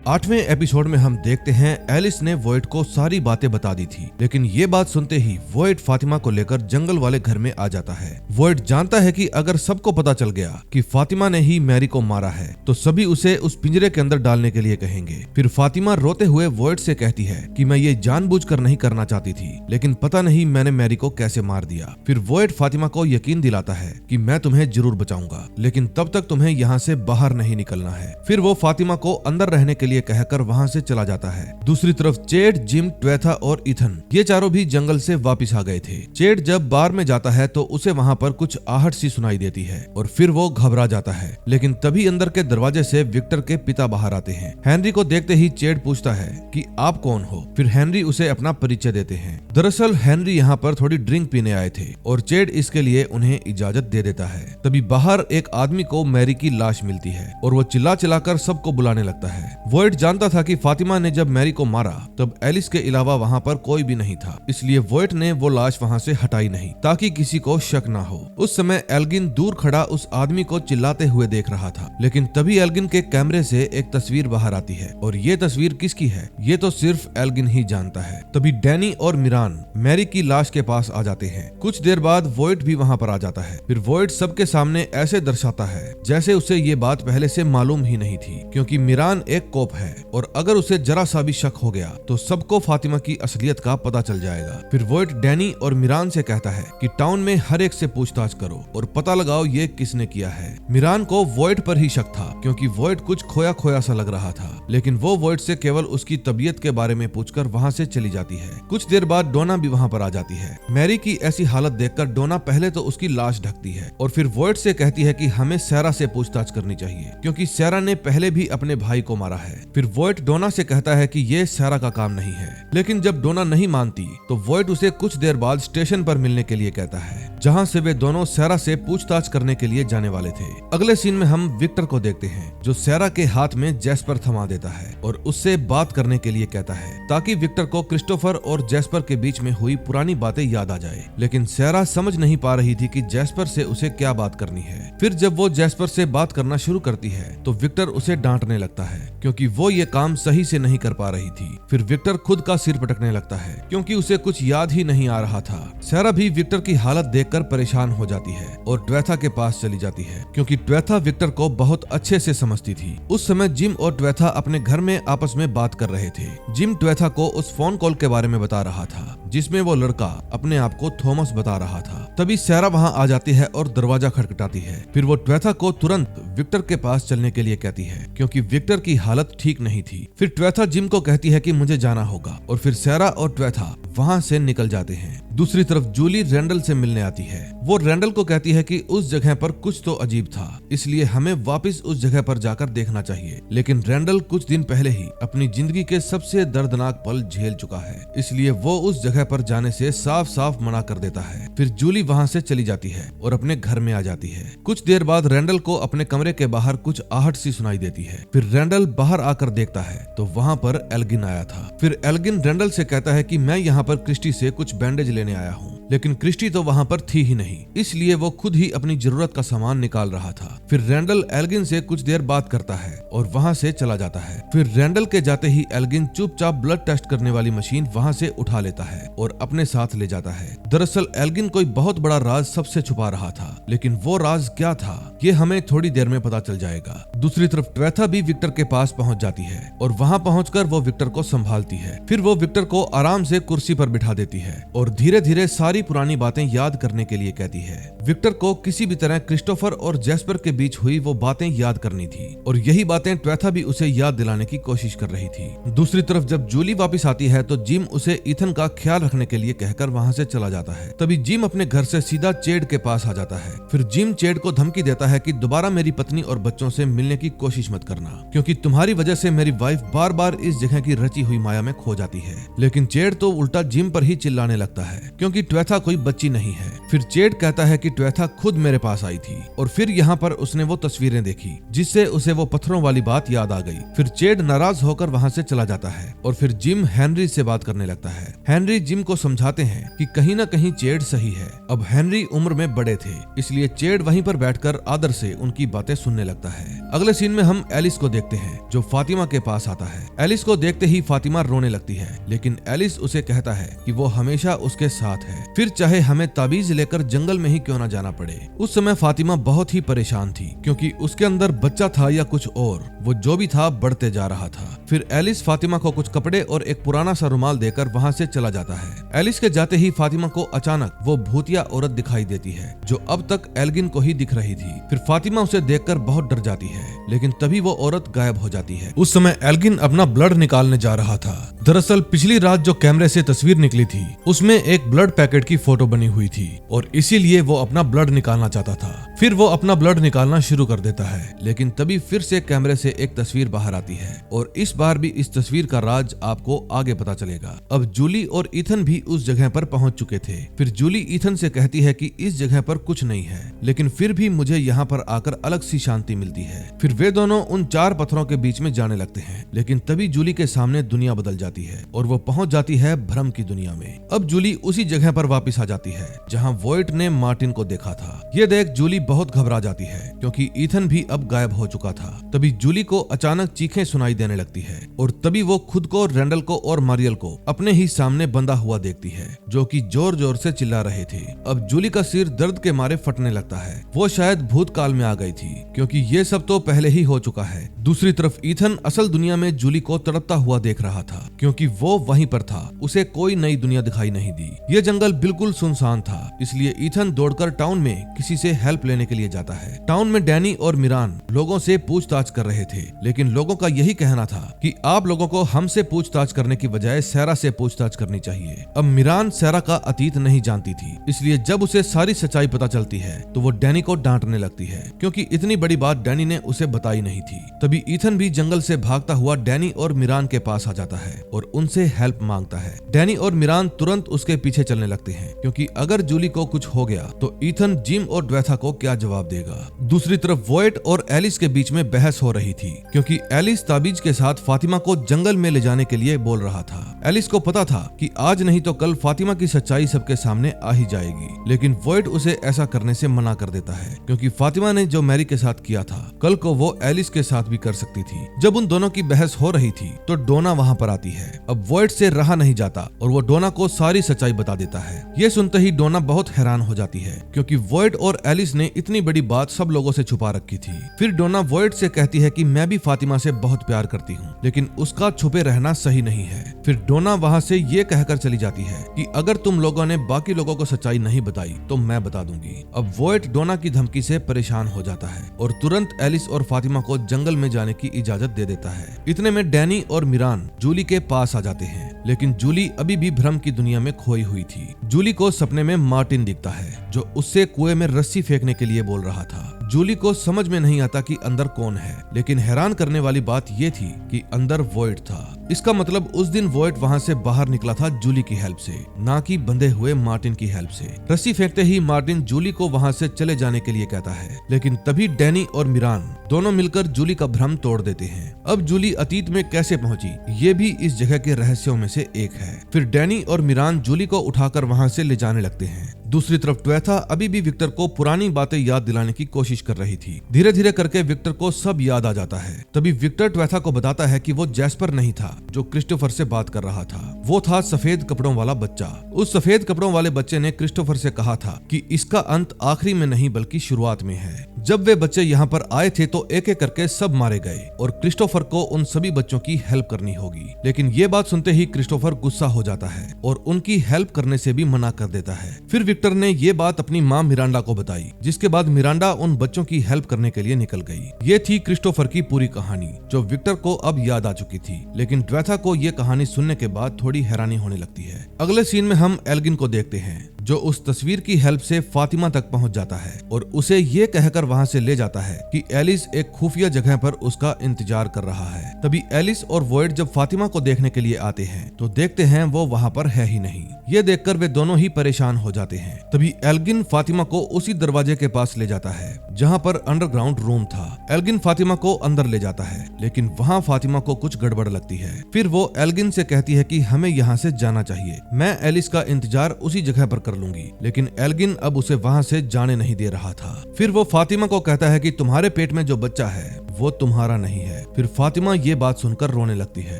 [SPEAKER 1] 8वें एपिसोड में हम देखते हैं एलिस ने वॉयट को सारी बातें बता दी थी, लेकिन ये बात सुनते ही वॉयट फातिमा को लेकर जंगल वाले घर में आ जाता है। वॉयट जानता है कि अगर सबको पता चल गया कि फातिमा ने ही मैरी को मारा है तो सभी उसे उस पिंजरे के अंदर डालने के लिए कहेंगे। फिर फातिमा रोते हुए वॉयट से कहती है कि मैं ये जानबूझकर नहीं करना चाहती थी, लेकिन पता नहीं मैंने मैरी को कैसे मार दिया। फिर वॉयट फातिमा को यकीन दिलाता है कि मैं तुम्हें जरूर बचाऊंगा, लेकिन तब तक तुम्हें यहाँ से बाहर नहीं निकलना है। फिर वो फातिमा को अंदर रहने के लिए कहकर वहां से चला जाता है। दूसरी तरफ चेड, जिम, ट्वेथा और इथन ये चारों भी जंगल से वापस आ गए थे। चेड जब बार में जाता है तो उसे वहां पर कुछ आहट सी सुनाई देती है और फिर वो घबरा जाता है, लेकिन तभी अंदर के दरवाजे से विक्टर के पिता बाहर आते हैं। हेनरी को देखते ही चेड पूछता है कि आप कौन हो। फिर हेनरी उसे अपना परिचय देते हैं। दरअसल हेनरी यहाँ पर थोड़ी ड्रिंक पीने आए थे और चेड इसके लिए उन्हें इजाजत दे देता है। तभी बाहर एक आदमी को मैरी की लाश मिलती है और वो चिल्ला चिल्लाकर सबको बुलाने लगता है। वॉयट जानता था कि फातिमा ने जब मैरी को मारा तब एलिस के अलावा वहाँ पर कोई भी नहीं था, इसलिए वॉयट ने वो लाश वहाँ से हटाई नहीं ताकि किसी को शक ना हो। उस समय एल्गिन दूर खड़ा उस आदमी को चिल्लाते हुए देख रहा था, लेकिन तभी एल्गिन के कैमरे से एक तस्वीर बाहर आती है और ये तस्वीर किसकी है ये तो सिर्फ एल्गिन ही जानता है। तभी डैनी और मिरान मैरी की लाश के पास आ जाते हैं। कुछ देर बाद वॉयट भी वहाँ पर आ जाता है। फिर वॉयट सबके सामने ऐसे दर्शाता है जैसे उसे ये बात पहले से मालूम ही नहीं थी, क्योंकि मिरान एक कोप है और अगर उसे जरा सा भी शक हो गया तो सबको फातिमा की असलियत का पता चल जाएगा। फिर वॉयट डैनी और मिरान से कहता है कि टाउन में हर एक से पूछताछ करो और पता लगाओ ये किसने किया है। मिरान को वॉयट पर ही शक था क्योंकि वॉयट कुछ खोया खोया सा लग रहा था, लेकिन वो वॉयट से केवल उसकी तबीयत के बारे में पूछकर वहाँ से चली जाती है। कुछ देर बाद डोना भी वहाँ पर आ जाती है। मैरी की ऐसी हालत देखकर डोना पहले तो उसकी लाश ढकती है और फिर वॉयट से कहती है कि हमें सैरा से पूछताछ करनी चाहिए क्योंकि सैरा ने पहले भी अपने भाई को मारा है। फिर वॉयट डोना से कहता है कि ये सैरा का काम नहीं है, लेकिन जब डोना नहीं मानती तो वॉयट उसे कुछ देर बाद स्टेशन पर मिलने के लिए कहता है, जहां से वे दोनों सैरा से पूछताछ करने के लिए जाने वाले थे। अगले सीन में हम विक्टर को देखते हैं जो सैरा के हाथ में जैस्पर थमा देता है और उससे बात करने के लिए कहता है ताकि विक्टर को क्रिस्टोफर और जैस्पर के बीच में हुई पुरानी बातें याद आ जाए। लेकिन सैरा समझ नहीं पा रही थी कि जैस्पर से उसे क्या बात करनी है। फिर जब वो जैस्पर से बात करना शुरू करती है तो विक्टर उसे डांटने लगता है क्योंकि वो ये काम सही से नहीं कर पा रही थी। फिर विक्टर खुद का सिर पटकने लगता है क्योंकि उसे कुछ याद ही नहीं आ रहा था। सैरा भी विक्टर की हालत देखकर परेशान हो जाती है और ट्वेथा के पास चली जाती है क्योंकि ट्वेथा विक्टर को बहुत अच्छे से समझती थी। उस समय जिम और ट्वेथा अपने घर में आपस में बात कर रहे थे। जिम ट्वेथा को उस फोन कॉल के बारे में बता रहा था जिसमें वो लड़का अपने आप को थॉमस बता रहा था। तभी सैरा वहां आ जाती है और दरवाजा खटखटाती है। फिर वो ट्वेथा को तुरंत विक्टर के पास चलने के लिए कहती है क्योंकि विक्टर की हालत ठीक नहीं थी। फिर ट्वेथा जिम को कहती है कि मुझे जाना होगा और फिर सैरा और ट्वेथा वहां से निकल जाते हैं। दूसरी तरफ जूली रैंडल से मिलने आती है। वो रैंडल को कहती है कि उस जगह पर कुछ तो अजीब था, इसलिए हमें वापस उस जगह पर जाकर देखना चाहिए। लेकिन रैंडल कुछ दिन पहले ही अपनी जिंदगी के सबसे दर्दनाक पल झेल चुका है, इसलिए वो उस जगह पर जाने से साफ साफ मना कर देता है। फिर जूली वहां से चली जाती है और अपने घर में आ जाती है। कुछ देर बाद रैंडल को अपने कमरे के बाहर कुछ आहट सी सुनाई देती है। फिर रैंडल बाहर आकर देखता है तो वहां पर एल्गिन आया था। फिर एल्गिन रैंडल से कहता है कि मैं यहाँ पर क्रिस्टी से कुछ बैंडेज लेने आया हूँ, लेकिन क्रिस्टी तो वहां पर थी ही नहीं, इसलिए वो खुद ही अपनी जरूरत का सामान निकाल रहा था। फिर रैंडल एल्गिन से कुछ देर बात करता है और वहां से चला जाता है। फिर रैंडल के जाते ही एल्गिन चुपचाप ब्लड टेस्ट करने वाली मशीन वहां से उठा लेता है और अपने साथ ले जाता है। दरअसल एल्गिन कोई बहुत बड़ा राज सबसे छुपा रहा था, लेकिन वो राज क्या था ये हमें थोड़ी देर में पता चल जाएगा। दूसरी तरफ ट्वेथा भी विक्टर के पास पहुंच जाती है और वहां पहुंचकर वो विक्टर को संभालती है। फिर वो विक्टर को आराम से कुर्सी पर बिठा देती है और धीरे धीरे सारी सारी पुरानी बातें याद करने के लिए कहती है। विक्टर को किसी भी तरह क्रिस्टोफर और जैस्पर के बीच हुई वो बातें याद करनी थी और यही बातें ट्वेथा भी उसे याद दिलाने की कोशिश कर रही थी। दूसरी तरफ जब जूली वापस आती है तो जिम उसे ईथन का ख्याल रखने के लिए कहकर वहाँ से चला जाता है। तभी जिम अपने घर से सीधा चेड के पास आ जाता है। फिर जिम चेड को धमकी देता है कि दोबारा मेरी पत्नी और बच्चों से मिलने की कोशिश मत करना, क्योंकि तुम्हारी वजह से मेरी वाइफ बार बार इस जगह की रची हुई माया में खो जाती है। लेकिन चेड तो उल्टा जिम पर ही चिल्लाने लगता है, क्योंकि ट्वेथा कोई बच्ची नहीं है। फिर चेड कहता है कि ट्वेथा खुद मेरे पास आई थी और फिर यहाँ पर उसने वो तस्वीरें देखी जिससे उसे वो पत्थरों वाली बात याद आ गई। फिर चेड नाराज होकर वहाँ से चला जाता है और फिर जिम हेनरी से बात करने लगता है। हेनरी जिम को समझाते हैं कि कहीं न कहीं चेड सही है। अब हेनरी उम्र में बड़े थे, इसलिए चेड वहीं पर बैठकर आदर से उनकी बातें सुनने लगता है। अगले सीन में हम एलिस को देखते हैं जो फातिमा के पास आता है। एलिस को देखते ही फातिमा रोने लगती है, लेकिन एलिस उसे कहता है कि वो हमेशा उसके साथ है, फिर चाहे हमें ताबीज लेकर जंगल में ही क्यों न जाना पड़े। उस समय फातिमा बहुत ही परेशान थी, क्योंकि उसके अंदर बच्चा था या कुछ और, वो जो भी था बढ़ते जा रहा था। फिर एलिस फातिमा को कुछ कपड़े और एक पुराना सा रुमाल देकर वहाँ से चला जाता है। एलिस के जाते ही फातिमा को अचानक वो भूतिया औरत दिखाई देती है जो अब तक एल्गिन को ही दिख रही थी। फिर फातिमा उसे देखकर बहुत डर जाती है, लेकिन तभी वो औरत गायब हो जाती है। उस समय एल्गिन अपना ब्लड निकालने जा रहा था। दरअसल पिछली रात जो कैमरे से तस्वीर निकली थी उसमें एक ब्लड पैकेट की फोटो बनी हुई थी और इसीलिए वो अपना ब्लड निकालना चाहता था। फिर वो अपना ब्लड निकालना शुरू कर देता है, लेकिन तभी फिर से कैमरे से एक तस्वीर बाहर आती है और इस बार भी इस तस्वीर का राज आपको आगे पता चलेगा। अब जूली और ईथन भी उस जगह पर पहुंच चुके थे। फिर जूली ईथन से कहती है कि इस जगह पर कुछ नहीं है, लेकिन फिर भी मुझे यहाँ पर आकर अलग सी शांति मिलती है। फिर वे दोनों उन चार पत्थरों के बीच में जाने लगते हैं, लेकिन तभी जूली के सामने दुनिया बदल जाती है और वो पहुंच जाती है भ्रम की दुनिया में। अब जूली उसी जगह पर वापस आ जाती है जहाँ वॉइट ने मार्टिन को देखा था। ये देख जूली बहुत घबरा जाती है, क्योंकि ईथन भी अब गायब हो चुका था। तभी जूली को अचानक चीखें सुनाई देने लगती है और तभी वो खुद को, रैंडल को और मारियल को अपने ही सामने बंधा हुआ देखती है, जो कि जोर जोर से चिल्ला रहे थे। अब जूली का सिर दर्द के मारे फटने लगता है। वो शायद भूतकाल में आ गई थी, क्योंकि ये सब तो पहले ही हो चुका है। दूसरी तरफ ईथन असल दुनिया में जूली को तड़पता हुआ देख रहा था, क्योंकि वो वहीं पर था। उसे कोई नई दुनिया दिखाई नहीं दी। ये जंगल बिल्कुल सुनसान था, इसलिए ईथन दौड़कर टाउन में किसी से हेल्प लेने के लिए जाता है। टाउन में डैनी और मिरान लोगों से पूछताछ कर रहे थे, लेकिन लोगों का यही कहना था कि आप लोगों को हमसे पूछताछ करने की बजाय सैरा से पूछताछ करनी चाहिए। अब मिरान सैरा का अतीत नहीं जानती थी, इसलिए जब उसे सारी सच्चाई पता चलती है तो वो डैनी को डांटने लगती है, क्योंकि इतनी बड़ी बात डैनी ने उसे बताई नहीं थी। तभी ईथन भी जंगल से भागता हुआ डैनी और मिरान के पास आ जाता है और उनसे हेल्प मांगता है। डैनी और मिरान तुरंत उसके पीछे चलने लगते हैं, क्योंकि अगर जूली को कुछ हो गया तो ईथन जिम और ड्वेथा को क्या जवाब देगा। दूसरी तरफ वॉइट और एलिस के बीच में बहस हो रही थी, क्योंकि एलिस ताबीज के साथ फातिमा को जंगल में ले जाने के लिए बोल रहा था। एलिस को पता था कि आज नहीं तो कल फातिमा की सच्चाई सबके सामने आ ही जाएगी, लेकिन वॉइट उसे ऐसा करने से मना कर देता है, क्योंकि फातिमा ने जो मैरी के साथ किया था कल को वो एलिस के साथ भी कर सकती थी। जब उन दोनों की बहस हो रही थी तो डोना वहाँ पर आती है। अब वॉइट से रहा नहीं जाता और वो डोना को सारी सच्चाई बता देता है। ये सुनते ही डोना बहुत हैरान हो जाती है, क्योंकि वॉइट और एलिस ने इतनी बड़ी बात सब लोगों से छुपा रखी थी। फिर डोना वॉइट से कहती है कि मैं भी फातिमा से बहुत प्यार करती हूँ, लेकिन उसका छुपे रहना सही नहीं है। फिर डोना वहाँ से ये कहकर चली जाती है कि अगर तुम लोगों ने बाकी लोगों को सच्चाई नहीं बताई तो मैं बता दूंगी। अब वॉइट डोना की धमकी से परेशान हो जाता है और तुरंत एलिस और फातिमा को जंगल में जाने की इजाजत दे देता है। इतने में डैनी और मिरान जूली के पास आ जाते हैं, लेकिन जूली अभी भी भ्रम की दुनिया में खोई हुई थी। जूली को सपने में मार्टिन दिखता है, जो उससे कुएं में रस्सी फेंकने के लिए बोल रहा था। जूली को समझ में नहीं आता कि अंदर कौन है, लेकिन हैरान करने वाली बात ये थी कि अंदर वॉइट था। इसका मतलब उस दिन वॉइट वहाँ से बाहर निकला था जूली की हेल्प से, ना कि बंधे हुए मार्टिन की हेल्प से। रस्सी फेंकते ही मार्टिन जूली को वहाँ से चले जाने के लिए कहता है, लेकिन तभी डैनी और मिरान दोनों मिलकर जूली का भ्रम तोड़ देते हैं। अब जूली अतीत में कैसे पहुंची, ये भी इस जगह के रहस्यों में से एक है। फिर डैनी और मिरान जूली को उठाकर वहाँ से ले जाने लगते हैं। दूसरी तरफ ट्वेथा अभी भी विक्टर को पुरानी बातें याद दिलाने की कोशिश कर रही थी। धीरे धीरे करके विक्टर को सब याद आ जाता है। तभी विक्टर ट्वेथा को बताता है कि वो जैस्पर नहीं था जो क्रिस्टोफर से बात कर रहा था, वो था सफेद कपड़ों वाला बच्चा। उस सफेद कपड़ों वाले बच्चे ने क्रिस्टोफर से कहा था कि इसका अंत आखिरी में नहीं बल्कि शुरुआत में है। जब वे बच्चे यहाँ पर आए थे तो एक एक करके सब मारे गए और क्रिस्टोफर को उन सभी बच्चों की हेल्प करनी होगी। लेकिन ये बात सुनते ही क्रिस्टोफर गुस्सा हो जाता है और उनकी हेल्प करने से भी मना कर देता है। फिर विक्टर ने ये बात अपनी माँ मिरांडा को बताई, जिसके बाद मिरांडा उन बच्चों की हेल्प करने के लिए निकल गई। ये थी क्रिस्टोफर की पूरी कहानी, जो विक्टर को अब याद आ चुकी थी। लेकिन ड्वेथा को ये कहानी सुनने के बाद थोड़ी हैरानी होने लगती है। अगले सीन में हम एल्गिन को देखते हैं, जो उस तस्वीर की हेल्प से फातिमा तक पहुंच जाता है और उसे ये कहकर वहां से ले जाता है कि एलिस एक खुफिया जगह पर उसका इंतजार कर रहा है। तभी एलिस और वॉइड जब फातिमा को देखने के लिए आते हैं तो देखते हैं वो वहां पर है ही नहीं। ये देखकर वे दोनों ही परेशान हो जाते हैं। तभी एल्गिन फातिमा को उसी दरवाजे के पास ले जाता है जहाँ पर अंडरग्राउंड रूम था। एल्गिन फातिमा को अंदर ले जाता है, लेकिन वहाँ फातिमा को कुछ गड़बड़ लगती है। फिर वो एल्गिन से कहती है कि हमें यहाँ से जाना चाहिए, मैं एलिस का इंतजार उसी जगह पर कर लूंगी। लेकिन एल्गिन अब उसे वहाँ से जाने नहीं दे रहा था। फिर वो फातिमा को कहता है कि तुम्हारे पेट में जो बच्चा है वो तुम्हारा नहीं है। फिर फातिमा ये बात सुनकर रोने लगती है।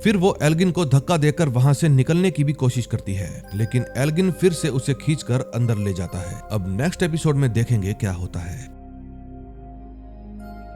[SPEAKER 1] फिर वो एल्गिन को धक्का देकर वहाँ से निकलने की भी कोशिश करती है, लेकिन एल्गिन फिर से उसे खींचकर अंदर ले जाता है। अब नेक्स्ट एपिसोड में देखेंगे क्या होता है।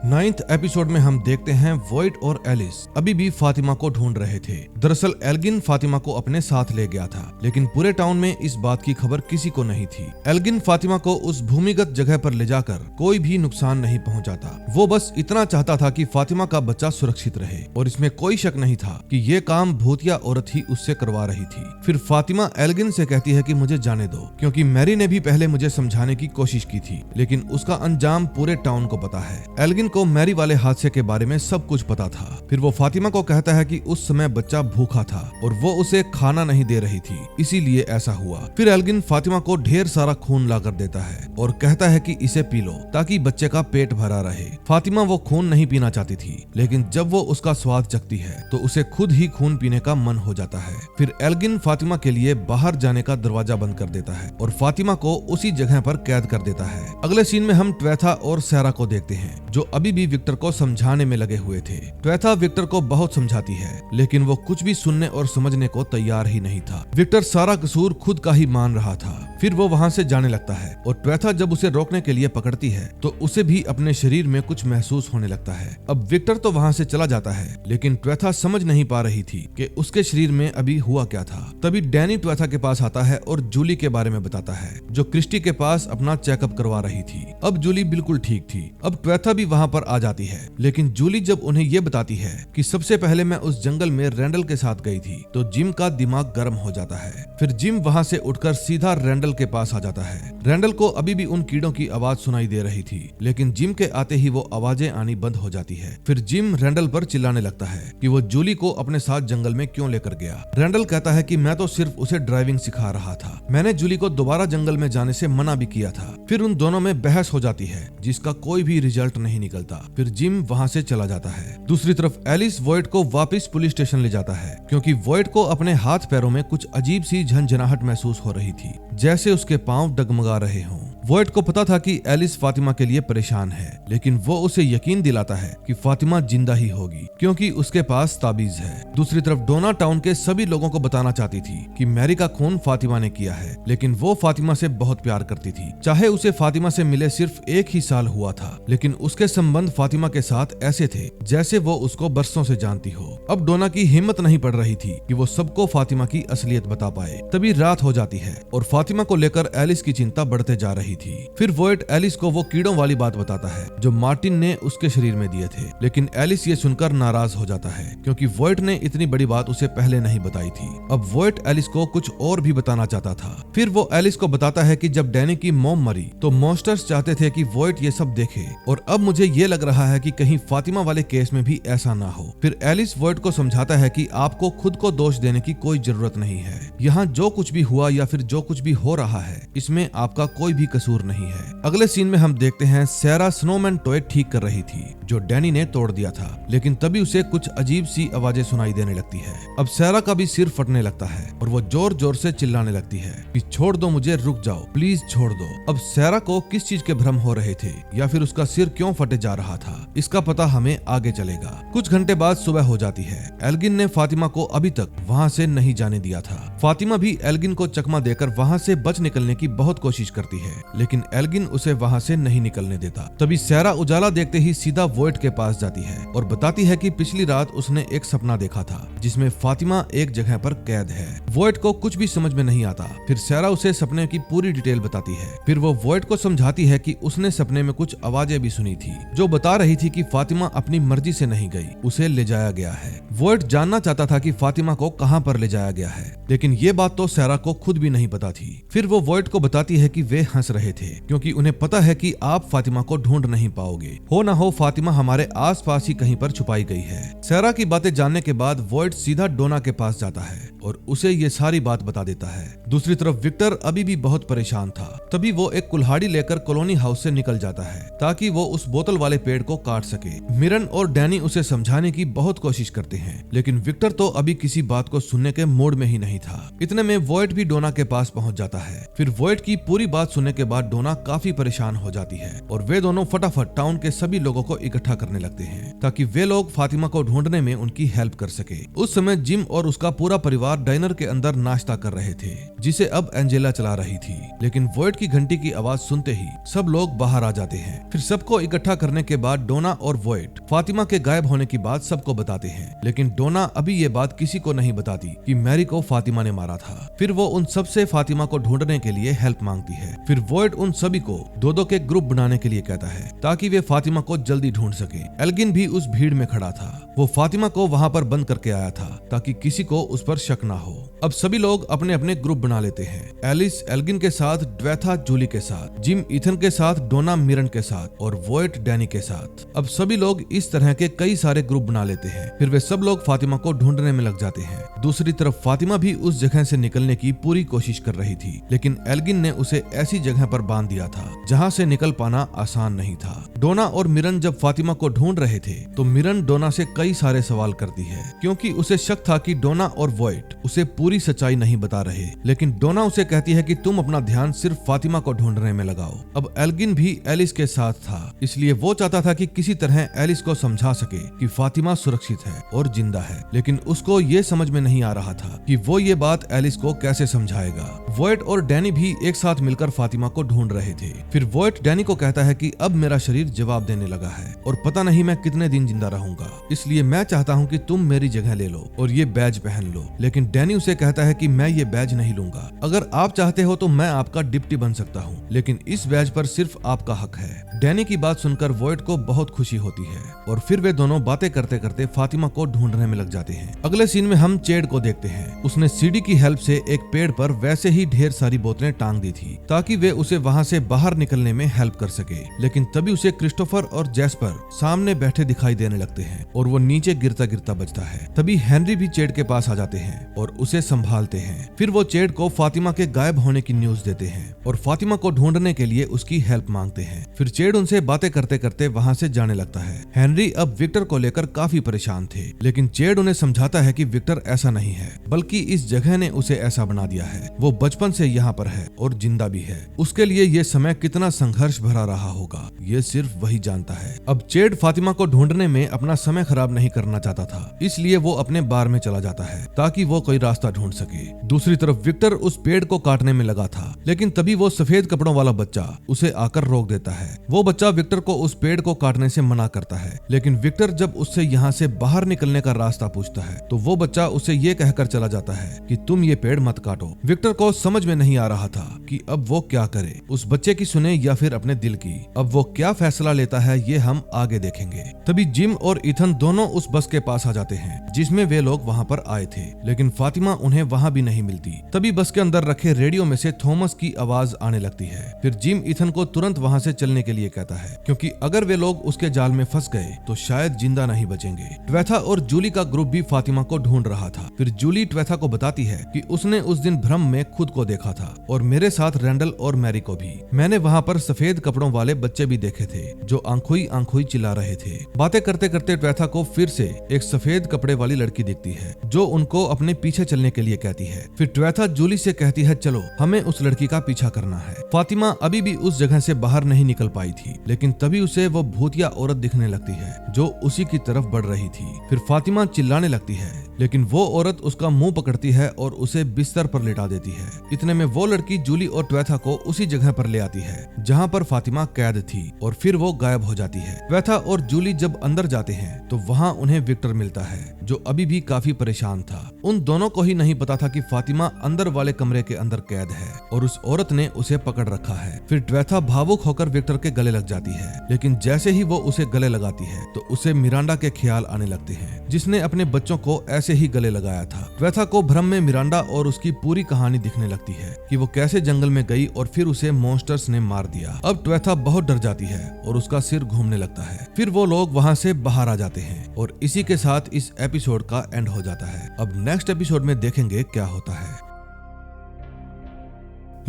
[SPEAKER 1] 9th एपिसोड में हम देखते हैं वॉइड और एलिस अभी भी फातिमा को ढूंढ रहे थे। दरअसल एल्गिन फातिमा को अपने साथ ले गया था, लेकिन पूरे टाउन में इस बात की खबर किसी को नहीं थी। एल्गिन फातिमा को उस भूमिगत जगह पर ले जाकर कोई भी नुकसान नहीं पहुंचाता। वो बस इतना चाहता था कि फातिमा का बच्चा सुरक्षित रहे और इसमें कोई शक नहीं था कि ये काम भूतिया औरत ही उससे करवा रही थी। फिर फातिमा एल्गिन से कहती है कि मुझे जाने दो, क्योंकि मैरी ने भी पहले मुझे समझाने की कोशिश की थी, लेकिन उसका अंजाम पूरे टाउन को पता है। एल्गिन को मैरी वाले हादसे के बारे में सब कुछ पता था। फिर वो फातिमा को कहता है कि उस समय बच्चा भूखा था और वो उसे खाना नहीं दे रही थी, इसीलिए ऐसा हुआ। फिर एल्गिन फातिमा को ढेर सारा खून ला कर देता है और कहता है कि इसे पी लो ताकि बच्चे का पेट भरा रहे। फातिमा वो खून नहीं पीना चाहती थी, लेकिन जब वो उसका स्वाद चखती है तो उसे खुद ही खून पीने का मन हो जाता है। फिर एल्गिन फातिमा के लिए बाहर जाने का दरवाजा बंद कर देता है और फातिमा को उसी जगह पर कैद कर देता है। अगले सीन में हम ट्वेथा और सैरा को देखते हैं, जो अभी भी विक्टर को समझाने में लगे हुए थे। ट्वेथा विक्टर को बहुत समझाती है, लेकिन वो कुछ भी सुनने और समझने को तैयार ही नहीं था। विक्टर सारा कसूर खुद का ही मान रहा था। फिर वो वहाँ से जाने लगता है और ट्वेथा जब उसे रोकने के लिए पकड़ती है तो उसे भी अपने शरीर में कुछ महसूस होने लगता है। अब विक्टर तो वहाँ से चला जाता है, लेकिन ट्वेथा समझ नहीं पा रही थी कि उसके शरीर में अभी हुआ क्या था। तभी डैनी ट्वेथा के पास आता है और जूली के बारे में बताता है, जो क्रिस्टी के पास अपना चेकअप करवा रही थी। अब जूली बिल्कुल ठीक थी। अब ट्वेथा भी वहाँ पर आ जाती है, लेकिन जूली जब उन्हें ये बताती है कि सबसे पहले मैं उस जंगल में रैंडल के साथ गई थी, तो जिम का दिमाग गर्म हो जाता है। फिर जिम वहाँ से उठकर सीधा रैंडल के पास आ जाता है। रैंडल को अभी भी उन कीड़ों की आवाज सुनाई दे रही थी, लेकिन जिम के आते ही वो आवाजें आनी बंद हो जाती है। फिर जिम रैंडल पर चिल्लाने लगता है कि वो जूली को अपने साथ जंगल में क्यों लेकर गया। रैंडल कहता है कि मैं तो सिर्फ उसे ड्राइविंग सिखा रहा था, मैंने जूली को दोबारा जंगल में जाने से मना भी किया था। फिर उन दोनों में बहस हो जाती है, जिसका कोई भी रिजल्ट नहीं निकलता। फिर जिम वहाँ से चला जाता है। दूसरी तरफ एलिस वॉइड को वापस पुलिस स्टेशन ले जाता है, क्योंकि वॉइड को अपने हाथ पैरों में कुछ अजीब सी झंझनाहट महसूस हो रही थी, जैसे उसके पांव डगमगा रहे हों। वॉइड को पता था कि एलिस फातिमा के लिए परेशान है, लेकिन वो उसे यकीन दिलाता है कि फातिमा जिंदा ही होगी, क्योंकि उसके पास ताबीज है। दूसरी तरफ डोना टाउन के सभी लोगों को बताना चाहती थी कि मैरी का खून फातिमा ने किया है, लेकिन वो फातिमा से बहुत प्यार करती थी। चाहे उसे फातिमा से मिले सिर्फ 1 ही साल हुआ था, लेकिन उसके संबंध फातिमा के साथ ऐसे थे जैसे वो उसको बरसों से जानती हो। अब डोना की हिम्मत नहीं पड़ रही थी कि वो सबको फातिमा की असलियत बता पाए। तभी रात हो जाती है और फातिमा को लेकर एलिस की चिंता बढ़ते जा रही थी। फिर वॉइड एलिस को वो कीड़ों वाली बात बताता है जो मार्टिन ने उसके शरीर में दिए थे, लेकिन एलिस ये सुनकर नाराज हो जाता है, क्योंकि वॉइड ने इतनी बड़ी बात उसे पहले नहीं बताई थी। अब वॉइड एलिस को कुछ और भी बताना चाहता था। फिर वो एलिस को बताता है कि जब डैनी की मॉम मरी तो मॉन्स्टर्स चाहते थे कि वॉइड ये सब देखे, और अब मुझे ये लग रहा है कि कहीं फातिमा वाले केस में भी ऐसा ना हो। फिर एलिस वॉइड को समझाता है कि आपको खुद को दोष देने की कोई जरूरत नहीं है। यहाँ जो कुछ भी हुआ या फिर जो कुछ भी हो रहा है, इसमें आपका कोई भी कसूर नहीं है। अगले सीन में हम देखते हैं सैरा स्नोमैन टॉय ठीक कर रही थी जो डैनी ने तोड़ दिया था, लेकिन तभी उसे कुछ अजीब सी आवाजें सुनाई देने लगती है। अब सैरा का भी सिर फटने लगता है और वो जोर जोर से चिल्लाने लगती है कि छोड़ दो मुझे, रुक जाओ, प्लीज छोड़ दो। अब सैरा को किस चीज के भ्रम हो रहे थे या फिर उसका सिर क्यों फटे जा रहा था, इसका पता हमें आगे चलेगा। कुछ घंटे बाद सुबह हो जाती है। एल्गिन ने फातिमा को अभी तक वहाँ से नहीं जाने दिया था। फातिमा भी एल्गिन को चकमा देकर वहाँ से बच निकलने की बहुत कोशिश करती है, लेकिन एल्गिन उसे वहाँ से नहीं निकलने देता। तभी सैरा उजाला देखते ही सीधा वोइट के पास जाती है और बताती है कि पिछली रात उसने एक सपना देखा था जिसमें फातिमा एक जगह पर कैद है। वोइट को कुछ भी समझ में नहीं आता। फिर सैरा उसे सपने की पूरी डिटेल बताती है। फिर वो वोइट को समझाती है कि उसने सपने में कुछ आवाजें भी सुनी थी जो बता रही थी कि फातिमा अपनी मर्जी से नहीं गई, उसे ले जाया गया है। वोइट जानना चाहता था कि फातिमा को कहां पर ले जाया गया है, लेकिन ये बात तो सैरा को खुद भी नहीं पता थी। फिर वो वोइट को बताती है कि वे हंस रहे थे क्योंकि उन्हें पता है कि आप फातिमा को ढूंढ नहीं पाओगे। हो ना हो फातिमा हमारे आसपास ही कहीं पर छुपाई गई है। सैरा की बातें जानने के बाद वोइट सीधा डोना के पास जाता है और उसे ये सारी बात बता देता है। दूसरी तरफ विक्टर अभी भी बहुत परेशान था। तभी वो एक कुल्हाड़ी लेकर कॉलोनी हाउस से निकल जाता है ताकि वो उस बोतल वाले पेड़ को काट सके। मिरन और डैनी उसे समझाने की बहुत कोशिश करते हैं, लेकिन विक्टर तो अभी किसी बात को सुनने के मूड में ही नहीं था। इतने में वोइट भी डोना के पास पहुंच जाता है। फिर वोइट की पूरी बात सुनने के बाद डोना काफी परेशान हो जाती है और वे दोनों फटाफट टाउन के सभी लोगों को इकट्ठा करने लगते हैं ताकि वे लोग फातिमा को ढूंढने में उनकी हेल्प कर सके। उस समय जिम और उसका पूरा परिवार डाइनर के अंदर नाश्ता कर रहे थे जिसे अब एंजेला चला रही थी, लेकिन वोइट की घंटी की आवाज सुनते ही सब लोग बाहर आ जाते हैं। फिर सबको इकट्ठा करने के बाद डोना और वोइट फातिमा के गायब होने की बात सबको बताते हैं, लेकिन डोना अभी ये बात किसी को नहीं बताती कि मैरी को फातिमा ने मारा था। फिर वो उन सब से फातिमा को ढूंढने के लिए हेल्प मांगती है। फिर वोइट उन सभी को दो के ग्रुप बनाने के लिए कहता है ताकि वे फातिमा को जल्दी ढूंढ सके। एल्गिन भी उस भीड़ में खड़ा था। वो फातिमा को वहाँ पर बंद करके आया था ताकि किसी को उस पर शक ना हो। अब सभी लोग अपने अपने ग्रुप बना लेते हैं। एलिस एल्गिन के साथ, ड्वेथा जूली के साथ, जिम ईथन के साथ, डोना मिरन के साथ और वोइट डैनी के साथ। अब सभी लोग इस तरह के कई सारे ग्रुप बना लेते हैं। फिर वे सब लोग फातिमा को ढूंढने में लग जाते हैं। दूसरी तरफ फातिमा भी उस जगह से निकलने की पूरी कोशिश कर रही थी, लेकिन एल्गिन ने उसे ऐसी जगह पर बांध दिया था जहाँ से निकल पाना आसान नहीं था। डोना और मिरन जब फातिमा को ढूंढ रहे थे तो मिरन डोना से कई सारे सवाल करती है क्योंकि उसे शक था कि डोना और वोइट उसे पूरी सच्चाई नहीं बता रहे, लेकिन डोना उसे कहती है कि तुम अपना ध्यान सिर्फ फातिमा को ढूंढने में लगाओ। अब एल्गिन भी एलिस के साथ था, इसलिए वो चाहता था कि किसी तरह एलिस को समझा सके कि फातिमा सुरक्षित है और जिंदा है, लेकिन उसको ये समझ में नहीं आ रहा था कि वो ये बात एलिस को कैसे समझाएगा। वोइट और डैनी भी एक साथ मिलकर फातिमा को ढूंढ रहे थे। फिर वोइट डैनी को कहता है कि अब मेरा शरीर जवाब देने लगा है और पता नहीं मैं कितने दिन जिंदा रहूंगा, इसलिए मैं चाहता हूँ कि तुम मेरी जगह ले लो और ये बैज पहन लो। लेकिन डैनी उसे कहता है कि मैं ये बैज नहीं लूंगा। अगर आप चाहते हो तो मैं आपका डिप्टी बन सकता हूँ, लेकिन इस बैज पर सिर्फ आपका हक है। डैनी की बात सुनकर वोइट को बहुत खुशी होती है और फिर वे दोनों बातें करते करते फातिमा को ढूंढने में लग जाते हैं। अगले सीन में हम चेड को देखते हैं। उसने सीढ़ी की हेल्प से एक पेड़ पर वैसे ही ढेर सारी बोतलें टांग दी थी ताकि वे उसे वहाँ से बाहर निकलने में हेल्प कर सके, लेकिन तभी उसे क्रिस्टोफर और जैस्पर सामने बैठे दिखाई देने लगते हैं और वो नीचे गिरता गिरता बचता है। तभी हेनरी भी चेड के पास आ जाते हैं और उसे संभालते हैं। फिर वो चेड को फातिमा के गायब होने की न्यूज देते हैं और फातिमा को ढूंढने के लिए उसकी हेल्प मांगते हैं। फिर चेड उनसे बातें करते करते वहाँ से जाने लगता है। हेनरी अब विक्टर को लेकर काफी परेशान थे, लेकिन चेड उन्हें समझाता है कि विक्टर ऐसा नहीं है, बल्कि इस जगह ने उसे ऐसा बना दिया है। वो बचपन से यहाँ पर है और जिंदा भी है। उसके लिए ये समय कितना संघर्ष भरा रहा होगा, ये सिर्फ वही जानता है। अब चेड फातिमा को ढूंढने में अपना समय खराब नहीं करना चाहता था, इसलिए वो अपने बार में चला जाता है ताकि वो कोई रास्ता ढूंढ सके। दूसरी तरफ विक्टर उस पेड़ को काटने में लगा था, लेकिन तभी वो सफेद कपड़ों वाला बच्चा उसे आकर रोक देता है। वो बच्चा विक्टर को उस पेड़ को काटने से मना करता है, लेकिन विक्टर जब उससे यहाँ से बाहर निकलने का रास्ता पूछता है तो वो बच्चा उसे ये कहकर चला जाता है कि तुम ये पेड़ मत काटो। विक्टर को समझ में नहीं आ रहा था कि अब वो क्या करे, उस बच्चे की सुने या फिर अपने दिल की। अब वो क्या फैसला लेता है ये हम आगे देखेंगे। तभी जिम और ईथन दोनों उस बस के पास आ जाते हैं जिसमें वे लोग वहाँ पर आए थे, लेकिन फातिमा उन्हें वहाँ भी नहीं मिलती। तभी बस के अंदर रखे रेडियो में से थॉमस की आवाज आने लगती है। फिर जिम ईथन को तुरंत वहाँ से चलने के लिए कहता है क्योंकि अगर वे लोग उसके जाल में फंस गए तो शायद जिंदा नहीं बचेंगे। ट्वेथा और जूली का ग्रुप भी फातिमा को ढूंढ रहा था। फिर जूली ट्वेथा को बताती है कि उसने उस दिन भ्रम में खुद को देखा था और मेरे साथ रैंडल और मैरी को भी। मैंने वहाँ पर सफेद कपड़ों वाले बच्चे भी देखे थे जो आंखोई आंखोई चिल्ला रहे थे। बातें करते करते ट्वेथा को फिर से एक सफेद कपड़े वाली लड़की दिखती है जो उनको अपने पीछे चलने के लिए कहती है। फिर ट्वेथा जूली से कहती है चलो हमें उस लड़की का पीछा करना है। फातिमा अभी भी उस जगह से बाहर नहीं निकल पाई थी, लेकिन तभी उसे वो भूतिया औरत दिखने लगती है जो उसी की तरफ बढ़ रही थी। फिर फातिमा चिल्लाने लगती है, लेकिन वो औरत उसका मुंह पकड़ती है और उसे बिस्तर पर लेटा देती है। इतने में वो लड़की जूली और ट्वेथा को उसी जगह पर ले आती है जहाँ पर फातिमा कैद थी और फिर वो गायब हो जाती है। ट्वेथा और जूली जब अंदर जाते हैं तो वहाँ उन्हें विक्टर मिलता है जो अभी भी काफी परेशान था। उन दोनों को ही नहीं पता था कि फातिमा अंदर वाले कमरे के अंदर कैद है और उस औरत ने उसे पकड़ रखा है। फिर ट्वेथा भावुक होकर विक्टर के गले लग जाती है, लेकिन जैसे ही वो उसे गले लगाती है तो उसे मिरांडा के ख्याल आने लगते हैं जिसने अपने बच्चों को ऐसे ही गले लगाया था। ट्वेथा को भ्रम में मिरांडा और उसकी पूरी कहानी दिखने लगती है कि वो कैसे जंगल में गई और फिर उसे मॉन्स्टर्स ने मार दिया। अब ट्वेथा बहुत डर जाती है और उसका सिर घूमने लगता है। फिर वो लोग वहाँ से बाहर आ जाते हैं और इसी के साथ इस एपिसोड का एंड हो जाता है। अब नेक्स्ट एपिसोड में देखेंगे क्या होता है।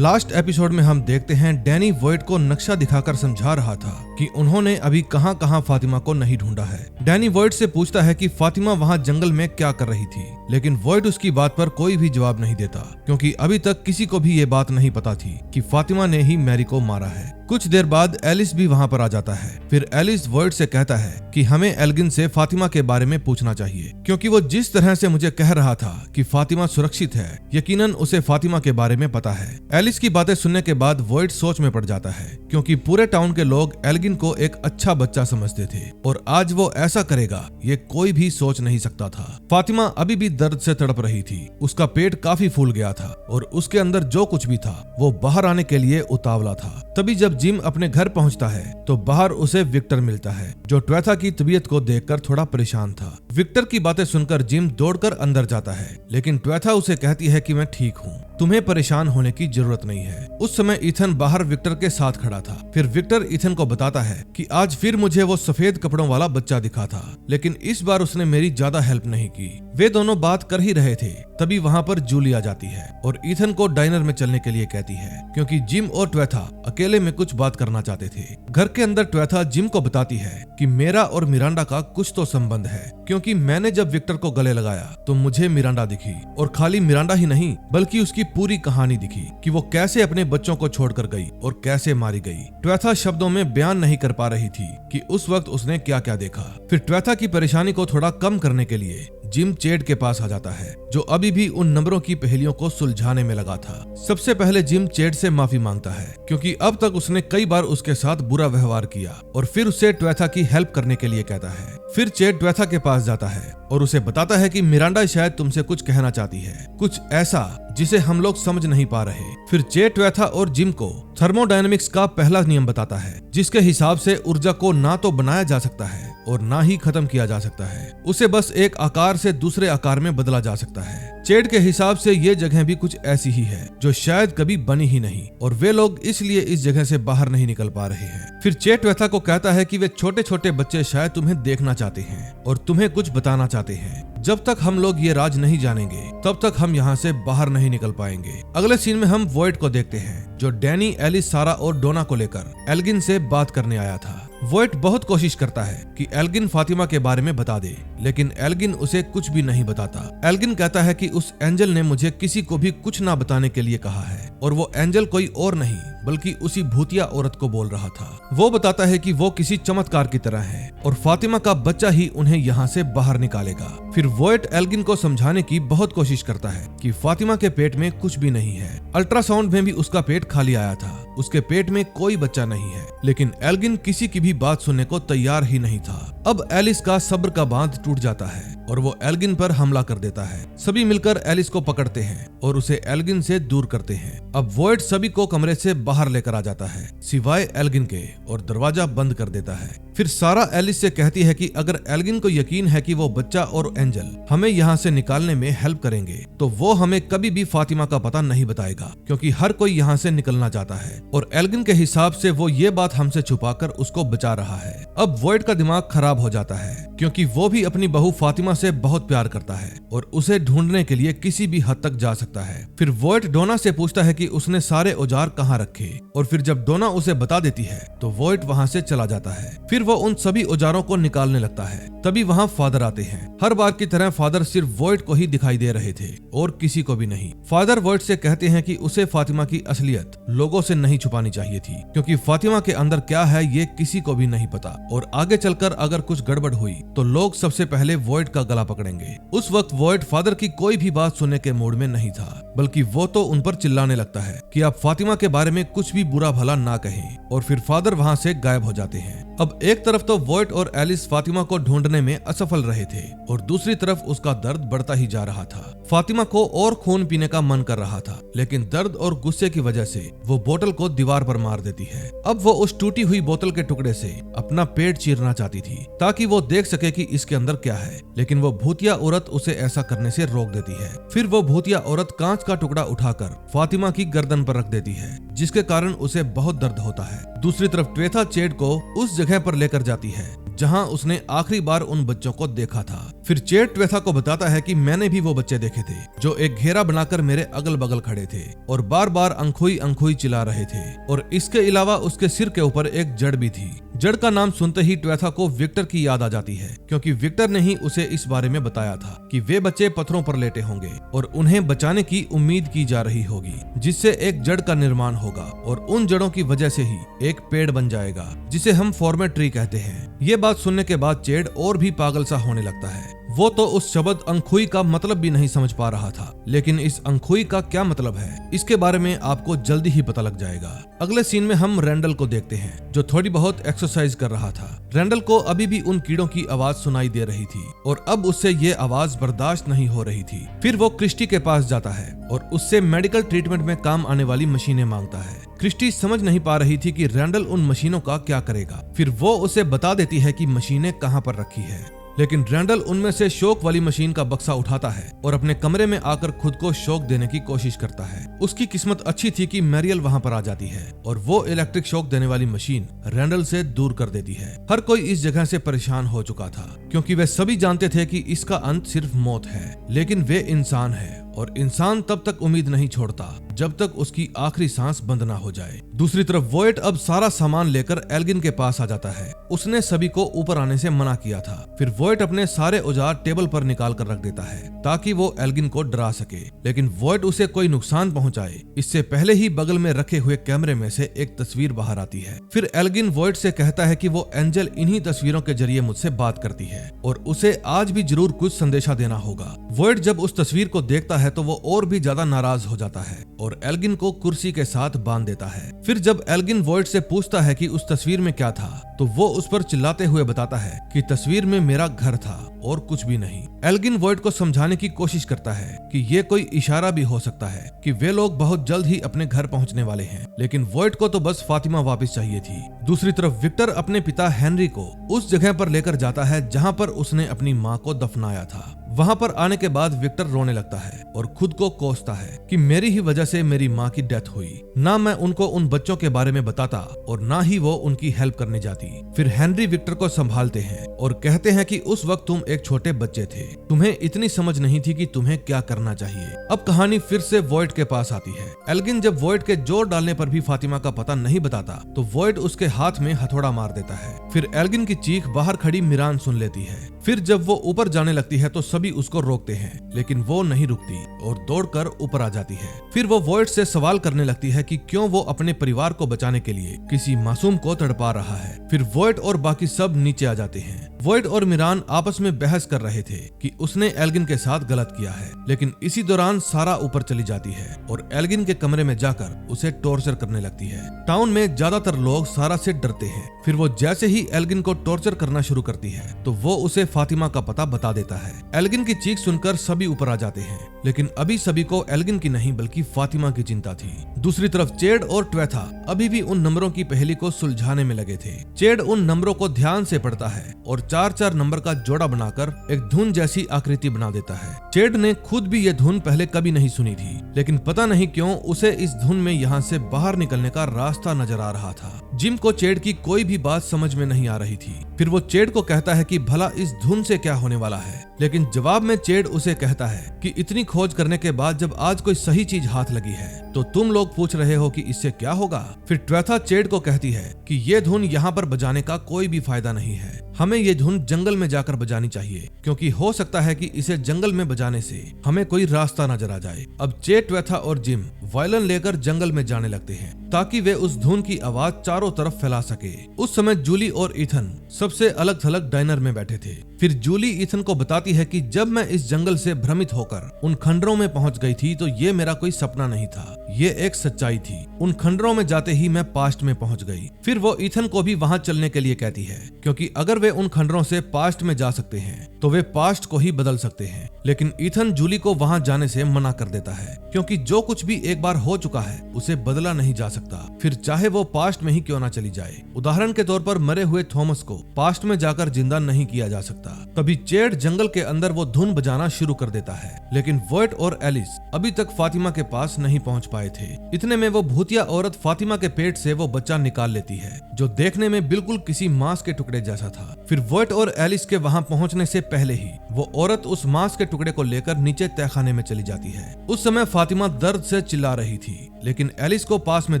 [SPEAKER 1] लास्ट एपिसोड में हम देखते हैं डैनी वॉइट को नक्शा दिखाकर समझा रहा था कि उन्होंने अभी कहां कहां फातिमा को नहीं ढूंढा है। डैनी वॉइट से पूछता है कि फातिमा वहां जंगल में क्या कर रही थी, लेकिन वॉइट उसकी बात पर कोई भी जवाब नहीं देता क्योंकि अभी तक किसी को भी ये बात नहीं पता थी कि फातिमा ने ही मैरी को मारा है। कुछ देर बाद एलिस भी वहां पर आ जाता है। फिर एलिस वॉइट से कहता है कि हमें एल्गिन से फातिमा के बारे में पूछना चाहिए क्योंकि वो जिस तरह से मुझे कह रहा था कि फातिमा सुरक्षित है, यकीनन उसे फातिमा के बारे में पता है। एलिस की बातें सुनने के बाद वॉइट सोच में पड़ जाता है क्योंकि पूरे टाउन के लोग एल्गिन को एक अच्छा बच्चा समझते थे और आज वो ऐसा करेगा ये कोई भी सोच नहीं सकता था। फातिमा अभी भी दर्द से तड़प रही थी, उसका पेट काफी फूल गया था और उसके अंदर जो कुछ भी था वो बाहर आने के लिए उतावला था। तभी जब जिम अपने घर पहुंचता है तो बाहर उसे विक्टर मिलता है जो ट्वेथा की तबीयत को देखकर थोड़ा परेशान था। विक्टर की बातें सुनकर जिम दौड़कर अंदर जाता है, लेकिन ट्वेथा उसे कहती है कि मैं ठीक हूँ, तुम्हें परेशान होने की जरूरत नहीं है। उस समय ईथन बाहर विक्टर के साथ खड़ा था। फिर विक्टर ईथन को बताता है कि आज फिर मुझे वो सफेद कपड़ों वाला बच्चा दिखा था, लेकिन इस बार उसने मेरी ज्यादा हेल्प नहीं की। वे दोनों बात कर ही रहे थे, तभी वहाँ पर जूली आ जाती है और ईथन को डाइनर में चलने के लिए कहती है क्योंकि जिम और ट्वेथा अकेले में कुछ बात करना चाहते थे। घर के अंदर ट्वेथा जिम को बताती है कि मेरा और मिरांडा का कुछ तो संबंध है क्योंकि मैंने जब विक्टर को गले लगाया तो मुझे मिरांडा दिखी और खाली मिरांडा ही नहीं बल्कि उसकी पूरी कहानी दिखी कि वो कैसे अपने बच्चों को छोड़कर गई और कैसे मारी गई। ट्वेथा शब्दों में बयान नहीं कर पा रही थी कि उस वक्त उसने क्या क्या देखा। फिर ट्वेथा की परेशानी को थोड़ा कम करने के लिए जिम चेड के पास आ जाता है जो अभी भी उन नंबरों की पहेलियों को सुलझाने में लगा था। सबसे पहले जिम चेड से माफी मांगता है क्योंकि अब तक उसने कई बार उसके साथ बुरा व्यवहार किया और फिर उसे ट्वेथा की हेल्प करने के लिए कहता है। फिर चेड ट्वेथा के पास जाता है और उसे बताता है कि मिरांडा शायद तुमसे कुछ कहना चाहती है, कुछ ऐसा जिसे हम लोग समझ नहीं पा रहे। फिर चेड ट्वेथा और जिम को थर्मोडायनेमिक्स का पहला नियम बताता है जिसके हिसाब से ऊर्जा को ना तो बनाया जा सकता है और ना ही खत्म किया जा सकता है, उसे बस एक आकार से दूसरे आकार में बदला जा सकता है। चेड के हिसाब से ये जगह भी कुछ ऐसी ही है जो शायद कभी बनी ही नहीं और वे लोग इसलिए इस जगह से बाहर नहीं निकल पा रहे हैं। फिर चेड ट्वेथा को कहता है कि वे छोटे छोटे बच्चे शायद तुम्हें देखना चाहते हैं और तुम्हें कुछ बताना चाहते हैं। जब तक हम लोग ये राज नहीं जानेंगे तब तक हम यहाँ से बाहर नहीं निकल पाएंगे। अगले सीन में हम वॉइट को देखते हैं जो डैनी, एलिस, सारा और डोना को लेकर एल्गिन से बात करने आया था। वॉइट बहुत कोशिश करता है कि एल्गिन फातिमा के बारे में बता दे, लेकिन एल्गिन उसे कुछ भी नहीं बताता। एल्गिन कहता है कि उस एंजल ने मुझे किसी को भी कुछ ना बताने के लिए कहा है और वो एंजल कोई और नहीं बल्कि उसी भूतिया औरत को बोल रहा था। वो बताता है कि वो किसी चमत्कार की तरह है और फातिमा का बच्चा ही उन्हें यहाँ से बाहर निकालेगा। फिर वॉइट एल्गिन को समझाने की बहुत कोशिश करता है कि फातिमा के पेट में कुछ भी नहीं है। अल्ट्रासाउंड में भी उसका पेट खाली आया था, उसके पेट में कोई बच्चा नहीं है, लेकिन एल्गिन किसी की भी बात सुनने को तैयार ही नहीं था। अब एलिस का सब्र का बांध टूट जाता है और वो एल्गिन पर हमला कर देता है। सभी मिलकर एलिस को पकड़ते हैं और उसे एल्गिन से दूर करते हैं। अब वॉइट सभी को कमरे से बाहर लेकर आ जाता है सिवाय एल्गिन के और दरवाजा बंद कर देता है। फिर सारा एलिस से कहती है कि अगर एल्गिन को यकीन है कि वो बच्चा और एंजल हमें यहाँ से निकालने में हेल्प करेंगे तो वो हमें कभी भी फातिमा का पता नहीं बताएगा क्योंकि हर कोई यहाँ से निकलना चाहता है और एल्गिन के हिसाब से वो ये बात हमसे छुपाकर उसको बचा रहा है। अब वॉइट का दिमाग खराब हो जाता है क्योंकि वो भी अपनी बहू फातिमा से बहुत प्यार करता है और उसे ढूंढने के लिए किसी भी हद तक जा सकता है। फिर वोइट डोना से पूछता है कि उसने सारे औजार कहाँ रखे और फिर जब डोना उसे बता देती है तो वोइट वहाँ से चला जाता है। फिर वो उन सभी औजारों को निकालने लगता है। तभी वहाँ फादर आते हैं। हर बार की तरह फादर सिर्फ वोइट को ही दिखाई दे रहे थे और किसी को भी नहीं। फादर वोइट से कहते हैं कि उसे फातिमा की असलियत लोगों से नहीं छुपानी चाहिए थी, क्योंकि फातिमा के अंदर क्या है ये किसी को भी नहीं पता और आगे चलकर अगर कुछ गड़बड़ हुई तो लोग सबसे पहले वोइट का गला पकड़ेंगे। उस वक्त वोइट फादर की कोई भी बात सुनने के मूड में नहीं था, बल्कि वो तो उन पर चिल्लाने लगता है कि आप फातिमा के बारे में कुछ भी बुरा भला ना कहें और फिर फादर वहाँ से गायब हो जाते हैं। अब एक तरफ तो वोइट और एलिस फातिमा को ढूंढने में असफल रहे थे और दूसरी तरफ उसका दर्द बढ़ता ही जा रहा था। फातिमा को और खून पीने का मन कर रहा था, लेकिन दर्द और गुस्से की वजह से वो बोतल को दीवार पर मार देती है। अब वो उस टूटी हुई बोतल के टुकड़े से अपना पेट चीरना चाहती थी ताकि वो देख सके कि इसके अंदर क्या है, लेकिन वो भूतिया औरत उसे ऐसा करने से रोक देती है। फिर वो भूतिया औरत कांच का टुकड़ा उठाकर फातिमा की गर्दन पर रख देती है, जिसके कारण उसे बहुत दर्द होता है। दूसरी तरफ ट्वेथा चेड को उस जगह पर लेकर जाती है जहां उसने आखिरी बार उन बच्चों को देखा था। फिर चेड ट्वेथा को बताता है कि मैंने भी वो बच्चे देखे थे जो एक घेरा बनाकर मेरे अगल बगल खड़े थे और बार बार अंखोई अंखोई चिल्ला रहे थे, और इसके अलावा उसके सिर के ऊपर एक जड़ भी थी। जड़ का नाम सुनते ही ट्वेथा को विक्टर की याद आ जाती है, क्योंकि विक्टर ने ही उसे इस बारे में बताया था कि वे बच्चे पत्थरों पर लेटे होंगे और उन्हें बचाने की उम्मीद की जा रही होगी, जिससे एक जड़ का निर्माण होगा और उन जड़ों की वजह से ही एक पेड़ बन जाएगा, जिसे हम फॉर्मेट ट्री कहते हैं। ये बात सुनने के बाद चेड और भी पागल सा होने लगता है। वो तो उस शब्द अंखुई का मतलब भी नहीं समझ पा रहा था, लेकिन इस अंखुई का क्या मतलब है इसके बारे में आपको जल्दी ही पता लग जाएगा। अगले सीन में हम रैंडल को देखते हैं जो थोड़ी बहुत एक्सरसाइज कर रहा था। रैंडल को अभी भी उन कीड़ों की आवाज सुनाई दे रही थी और अब उससे ये आवाज बर्दाश्त नहीं हो रही थी। फिर वो क्रिस्टी के पास जाता है और उससे मेडिकल ट्रीटमेंट में काम आने वाली मशीनें मांगता है। क्रिस्टी समझ नहीं पा रही थी कि रैंडल उन मशीनों का क्या करेगा। फिर वो उसे बता देती है कि मशीनें कहाँ पर रखी है, लेकिन रैंडल उनमें से शॉक वाली मशीन का बक्सा उठाता है और अपने कमरे में आकर खुद को शॉक देने की कोशिश करता है। उसकी किस्मत अच्छी थी कि मैरियल वहां पर आ जाती है और वो इलेक्ट्रिक शॉक देने वाली मशीन रैंडल से दूर कर देती है। हर कोई इस जगह से परेशान हो चुका था, क्योंकि वे सभी जानते थे कि इसका अंत सिर्फ मौत है, लेकिन वे इंसान है और इंसान तब तक उम्मीद नहीं छोड़ता जब तक उसकी आखिरी सांस बंद ना हो जाए। दूसरी तरफ वोइट अब सारा सामान लेकर एल्गिन के पास आ जाता है। उसने सभी को ऊपर आने से मना किया था। फिर वोइट अपने सारे औजार टेबल पर निकाल कर रख देता है ताकि वो एल्गिन को डरा सके, लेकिन वोइट उसे कोई नुकसान पहुंचाए इससे पहले ही बगल में रखे हुए कैमरे में से एक तस्वीर बाहर आती है। फिर एल्गिन वोइट से कहता है कि वो एंजल इन्हीं तस्वीरों के जरिए मुझसे बात करती है और उसे आज भी जरूर कुछ संदेशा देना होगा। वोइट जब उस तस्वीर को देखता है तो वो और भी ज्यादा नाराज हो जाता है और एल्गिन को कुर्सी के साथ बांध देता है। फिर जब एल्गिन वोइट से पूछता है कि उस तस्वीर में क्या था तो वो उस पर चिल्लाते हुए बताता है कि तस्वीर में मेरा घर था और कुछ भी नहीं। एल्गिन वोइट को समझाने की कोशिश करता है कि ये कोई इशारा भी हो सकता है कि वे लोग बहुत जल्द ही अपने घर पहुंचने वाले हैं, लेकिन वोइट को तो बस फातिमा वापस चाहिए थी। दूसरी तरफ विक्टर अपने पिता हेनरी को उस जगह पर लेकर जाता है जहां पर उसने अपनी माँ को दफनाया था। वहां पर आने के बाद विक्टर रोने लगता है और खुद को कोसता है कि मेरी ही वजह से मेरी माँ की डेथ हुई, ना मैं उनको उन बच्चों के बारे में बताता और ना ही वो उनकी हेल्प करने जाती। फिर हेनरी विक्टर को संभालते हैं और कहते हैं कि उस वक्त तुम एक छोटे बच्चे थे, तुम्हें इतनी समझ नहीं थी कि तुम्हें क्या करना चाहिए। अब कहानी फिर से वोइट के पास आती है। एल्गिन जब वोइट के जोर डालने पर भी फातिमा का पता नहीं बताता तो वोइट उसके हाथ में हथौड़ा मार देता है। फिर एल्गिन की चीख बाहर खड़ी मिरान सुन लेती है। फिर जब वो ऊपर जाने लगती है तो सभी उसको रोकते हैं, लेकिन वो नहीं रुकती और दौड़कर ऊपर आ जाती है। फिर वो वोइट से सवाल करने लगती है कि क्यों वो अपने परिवार को बचाने के लिए किसी मासूम को तड़पा रहा है। फिर वोइट और बाकी सब नीचे आ जाते हैं। वोइट और मिरान आपस में बहस कर रहे थे कि उसने एल्गिन के साथ गलत किया है, लेकिन इसी दौरान सारा ऊपर चली जाती है और एल्गिन के कमरे में जाकर उसे टॉर्चर करने लगती है। टाउन में ज्यादातर लोग सारा से डरते हैं। फिर वो जैसे ही एल्गिन को टॉर्चर करना शुरू करती है तो वो उसे फातिमा का पता बता देता है। एल्गिन की चीख सुनकर सभी ऊपर आ जाते हैं, लेकिन अभी सभी को एल्गिन की नहीं बल्कि फातिमा की चिंता थी। दूसरी तरफ चेड और ट्वेथा अभी भी उन नंबरों की पहेली को सुलझाने में लगे थे। चेड उन नंबरों को ध्यान से पढ़ता है और 4-4 नंबर का जोड़ा बनाकर एक धुन जैसी आकृति बना देता है। चेड ने खुद भी ये धुन पहले कभी नहीं सुनी थी, लेकिन पता नहीं क्यों उसे इस धुन में यहाँ से बाहर निकलने का रास्ता नजर आ रहा था। जिम को चेड की कोई भी बात समझ में नहीं आ रही थी। फिर वो चेड को कहता है कि भला इस धुन से क्या होने वाला है, लेकिन जवाब में चेड उसे कहता है कि इतनी खोज करने के बाद जब आज कोई सही चीज हाथ लगी है तो तुम लोग पूछ रहे हो कि इससे क्या होगा। फिर ट्वेथा चेड को कहती है कि ये धुन यहाँ पर बजाने का कोई भी फायदा नहीं है, हमें ये धुन जंगल में जाकर बजानी चाहिए, क्योंकि हो सकता है कि इसे जंगल में बजाने से हमें कोई रास्ता नजर आ जाए। अब चेड, ट्वेथा और जिम वायलिन लेकर जंगल में जाने लगते हैं ताकि वे उस धुन की आवाज चारों तरफ फैला सके। उस समय जूली और ईथन सबसे अलग थलग डाइनर में बैठे थे। फिर जूली ईथन को बताती है कि जब मैं इस जंगल से भ्रमित होकर उन खंडरों में पहुंच गई थी तो ये मेरा कोई सपना नहीं था, ये एक सच्चाई थी। उन खंडरों में जाते ही मैं पास्ट में पहुंच गई। फिर वो ईथन को भी वहां चलने के लिए कहती है, क्योंकि अगर वे उन खंडरों से पास्ट में जा सकते हैं तो वे पास्ट को ही बदल सकते हैं। लेकिन ईथन जूली को वहां जाने से मना कर देता है, क्योंकि जो कुछ भी एक बार हो चुका है उसे बदला नहीं जा सकता, फिर चाहे वो पास्ट में ही क्यों ना चली जाए। उदाहरण के तौर पर मरे हुए थॉमस को पास्ट में जाकर जिंदा नहीं किया जा सकता। तभी चेड जंगल के अंदर वो धुन बजाना शुरू कर देता है, लेकिन वोइट और एलिस अभी तक फातिमा के पास नहीं पहुंच पाए थे। इतने में वो भूतिया औरत फातिमा के पेट से वो बच्चा निकाल लेती है, जो देखने में बिल्कुल किसी मांस के टुकड़े जैसा था। फिर वोइट और एलिस के वहां पहुंचने से पहले ही वो औरत उस मांस के टुकड़े को लेकर नीचे तहखाने में चली जाती है। उस समय फातिमा दर्द से चिल्ला रही थी, लेकिन एलिस को पास में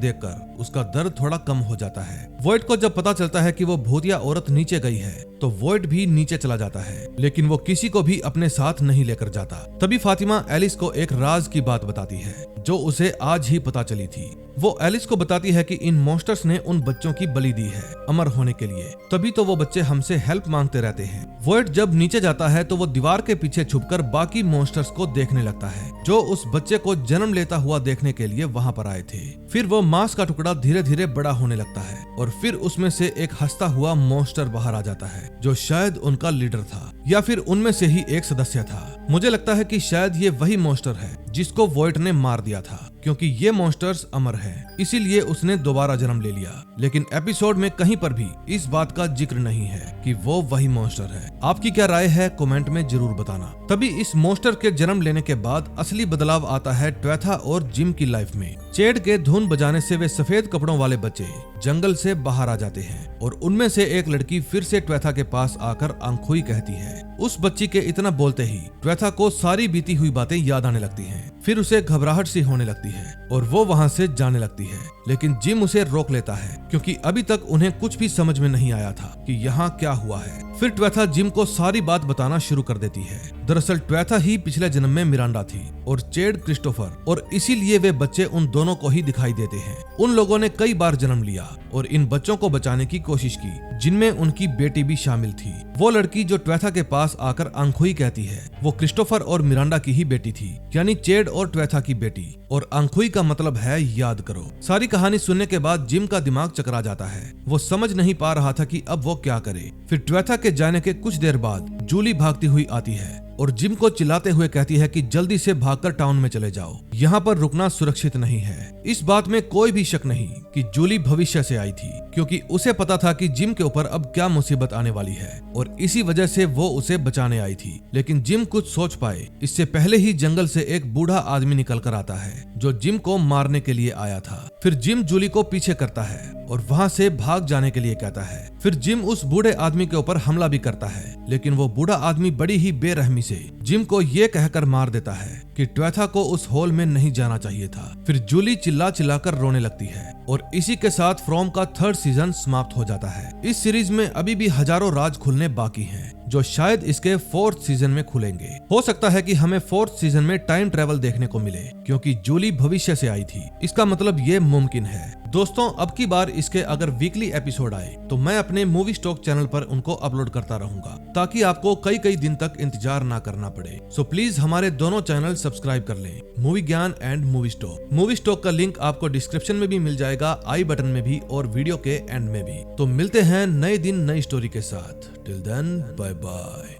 [SPEAKER 1] देखकर उसका दर्द थोड़ा कम हो जाता है। वोइट को जब पता चलता है कि वो भूतिया औरत नीचे गई है तो वोइट भी नीचे चला जाता है, लेकिन वो किसी को भी अपने साथ नहीं लेकर जाता। तभी फातिमा एलिस को एक राज की बात बताती है जो उसे आज ही पता चली थी। वो एलिस को बताती है कि इन मॉन्स्टर्स ने उन बच्चों की बलि दी है अमर होने के लिए, तभी तो वो बच्चे हमसे हेल्प मांगते रहते हैं। वोइट जब नीचे जाता है तो वो दीवार के पीछे छुपकर बाकी मॉन्स्टर्स को देखने लगता है जो उस बच्चे को जन्म लेता हुआ देखने के लिए वहां पर आए थे। फिर वो मांस का टुकड़ा धीरे धीरे बड़ा होने लगता है और फिर उसमें से एक हंसता हुआ मॉन्स्टर बाहर आ जाता है, जो शायद उनका लीडर था या फिर उनमें से ही एक सदस्य था। मुझे लगता है कि शायद ये वही मॉन्स्टर है जिसको वोइट ने मार दिया था, क्योंकि ये मॉन्स्टर्स अमर हैं, इसीलिए उसने दोबारा जन्म ले लिया। लेकिन एपिसोड में कहीं पर भी इस बात का जिक्र नहीं है कि वो वही मॉन्स्टर है। आपकी क्या राय है कमेंट में जरूर बताना। तभी इस मॉन्स्टर के जन्म लेने के बाद असली बदलाव आता है ट्वेथा और जिम की लाइफ में। चेड के धुन बजाने से वे सफेद कपड़ों वाले बच्चे जंगल से बाहर आ जाते हैं और उनमें से एक लड़की फिर से ट्वेथा के पास आकर आंखोई कहती है। उस बच्ची के इतना बोलते ही ट्वेथा को सारी बीती हुई बातें याद आने लगती हैं। फिर उसे घबराहट सी होने लगती है और वो वहां से जाने लगती है, लेकिन जिम उसे रोक लेता है, क्योंकि अभी तक उन्हें कुछ भी समझ में नहीं आया था कि यहाँ क्या हुआ है। फिर ट्वेथा जिम को सारी बात बताना शुरू कर देती है। दरअसल ट्वेथा ही पिछले जन्म में मिरांडा थी और चेड क्रिस्टोफर, और इसीलिए वे बच्चे उन दोनों को ही दिखाई देते हैं। उन लोगों ने कई बार जन्म लिया और इन बच्चों को बचाने की कोशिश की, जिनमें उनकी बेटी भी शामिल थी। वो लड़की जो ट्वेथा के पास आकर आंखोई कहती है, वो क्रिस्टोफर और मिरांडा की ही बेटी थी, यानी चेड और ट्वेथा की बेटी। और आंखोई का मतलब है याद करो। सारी कहानी सुनने के बाद जिम का दिमाग चकरा जाता है। वो समझ नहीं पा रहा था कि अब वो क्या करे। फिर ट्वेथा के जाने के कुछ देर बाद जूली भागती हुई आती है और जिम को चिल्लाते हुए कहती है कि जल्दी से भागकर टाउन में चले जाओ, यहाँ पर रुकना सुरक्षित नहीं है। इस बात में कोई भी शक नहीं कि जूली भविष्य से आई थी, क्योंकि उसे पता था कि जिम के ऊपर अब क्या मुसीबत आने वाली है और इसी वजह से वो उसे बचाने आई थी। लेकिन जिम कुछ सोच पाए इससे पहले ही जंगल से एक बूढ़ा आदमी निकल कर आता है जो जिम को मारने के लिए आया था। फिर जिम जूली को पीछे करता है और वहां से भाग जाने के लिए कहता है। फिर जिम उस बूढ़े आदमी के ऊपर हमला भी करता है, लेकिन वो बूढ़ा आदमी बड़ी ही बेरहमी से जिम को ये कहकर मार देता है कि ट्वेथा को उस हॉल में नहीं जाना चाहिए था। फिर जूली चिल्ला चिल्लाकर रोने लगती है और इसी के साथ फ्रॉम का 3rd सीजन समाप्त हो जाता है। इस सीरीज में अभी भी हजारों राज खुलने बाकी हैं, जो शायद इसके 4th सीजन में खुलेंगे। हो सकता है कि हमें 4th सीजन में टाइम ट्रेवल देखने को मिले, क्योंकि जूली भविष्य से आई थी। इसका मतलब ये मुमकिन है। दोस्तों, अब की बार इसके अगर वीकली एपिसोड आए तो मैं अपने मूवी स्टॉक चैनल पर उनको अपलोड करता रहूंगा, ताकि आपको कई कई दिन तक इंतजार ना करना पड़े। सो प्लीज हमारे दोनों चैनल सब्सक्राइब कर लें, मूवी ज्ञान and movie stock. Movie stock का लिंक आपको डिस्क्रिप्शन में भी मिल जाएगा, आई बटन में भी और वीडियो के एंड में भी। तो मिलते हैं नए दिन नई स्टोरी के साथ। Till then, bye bye.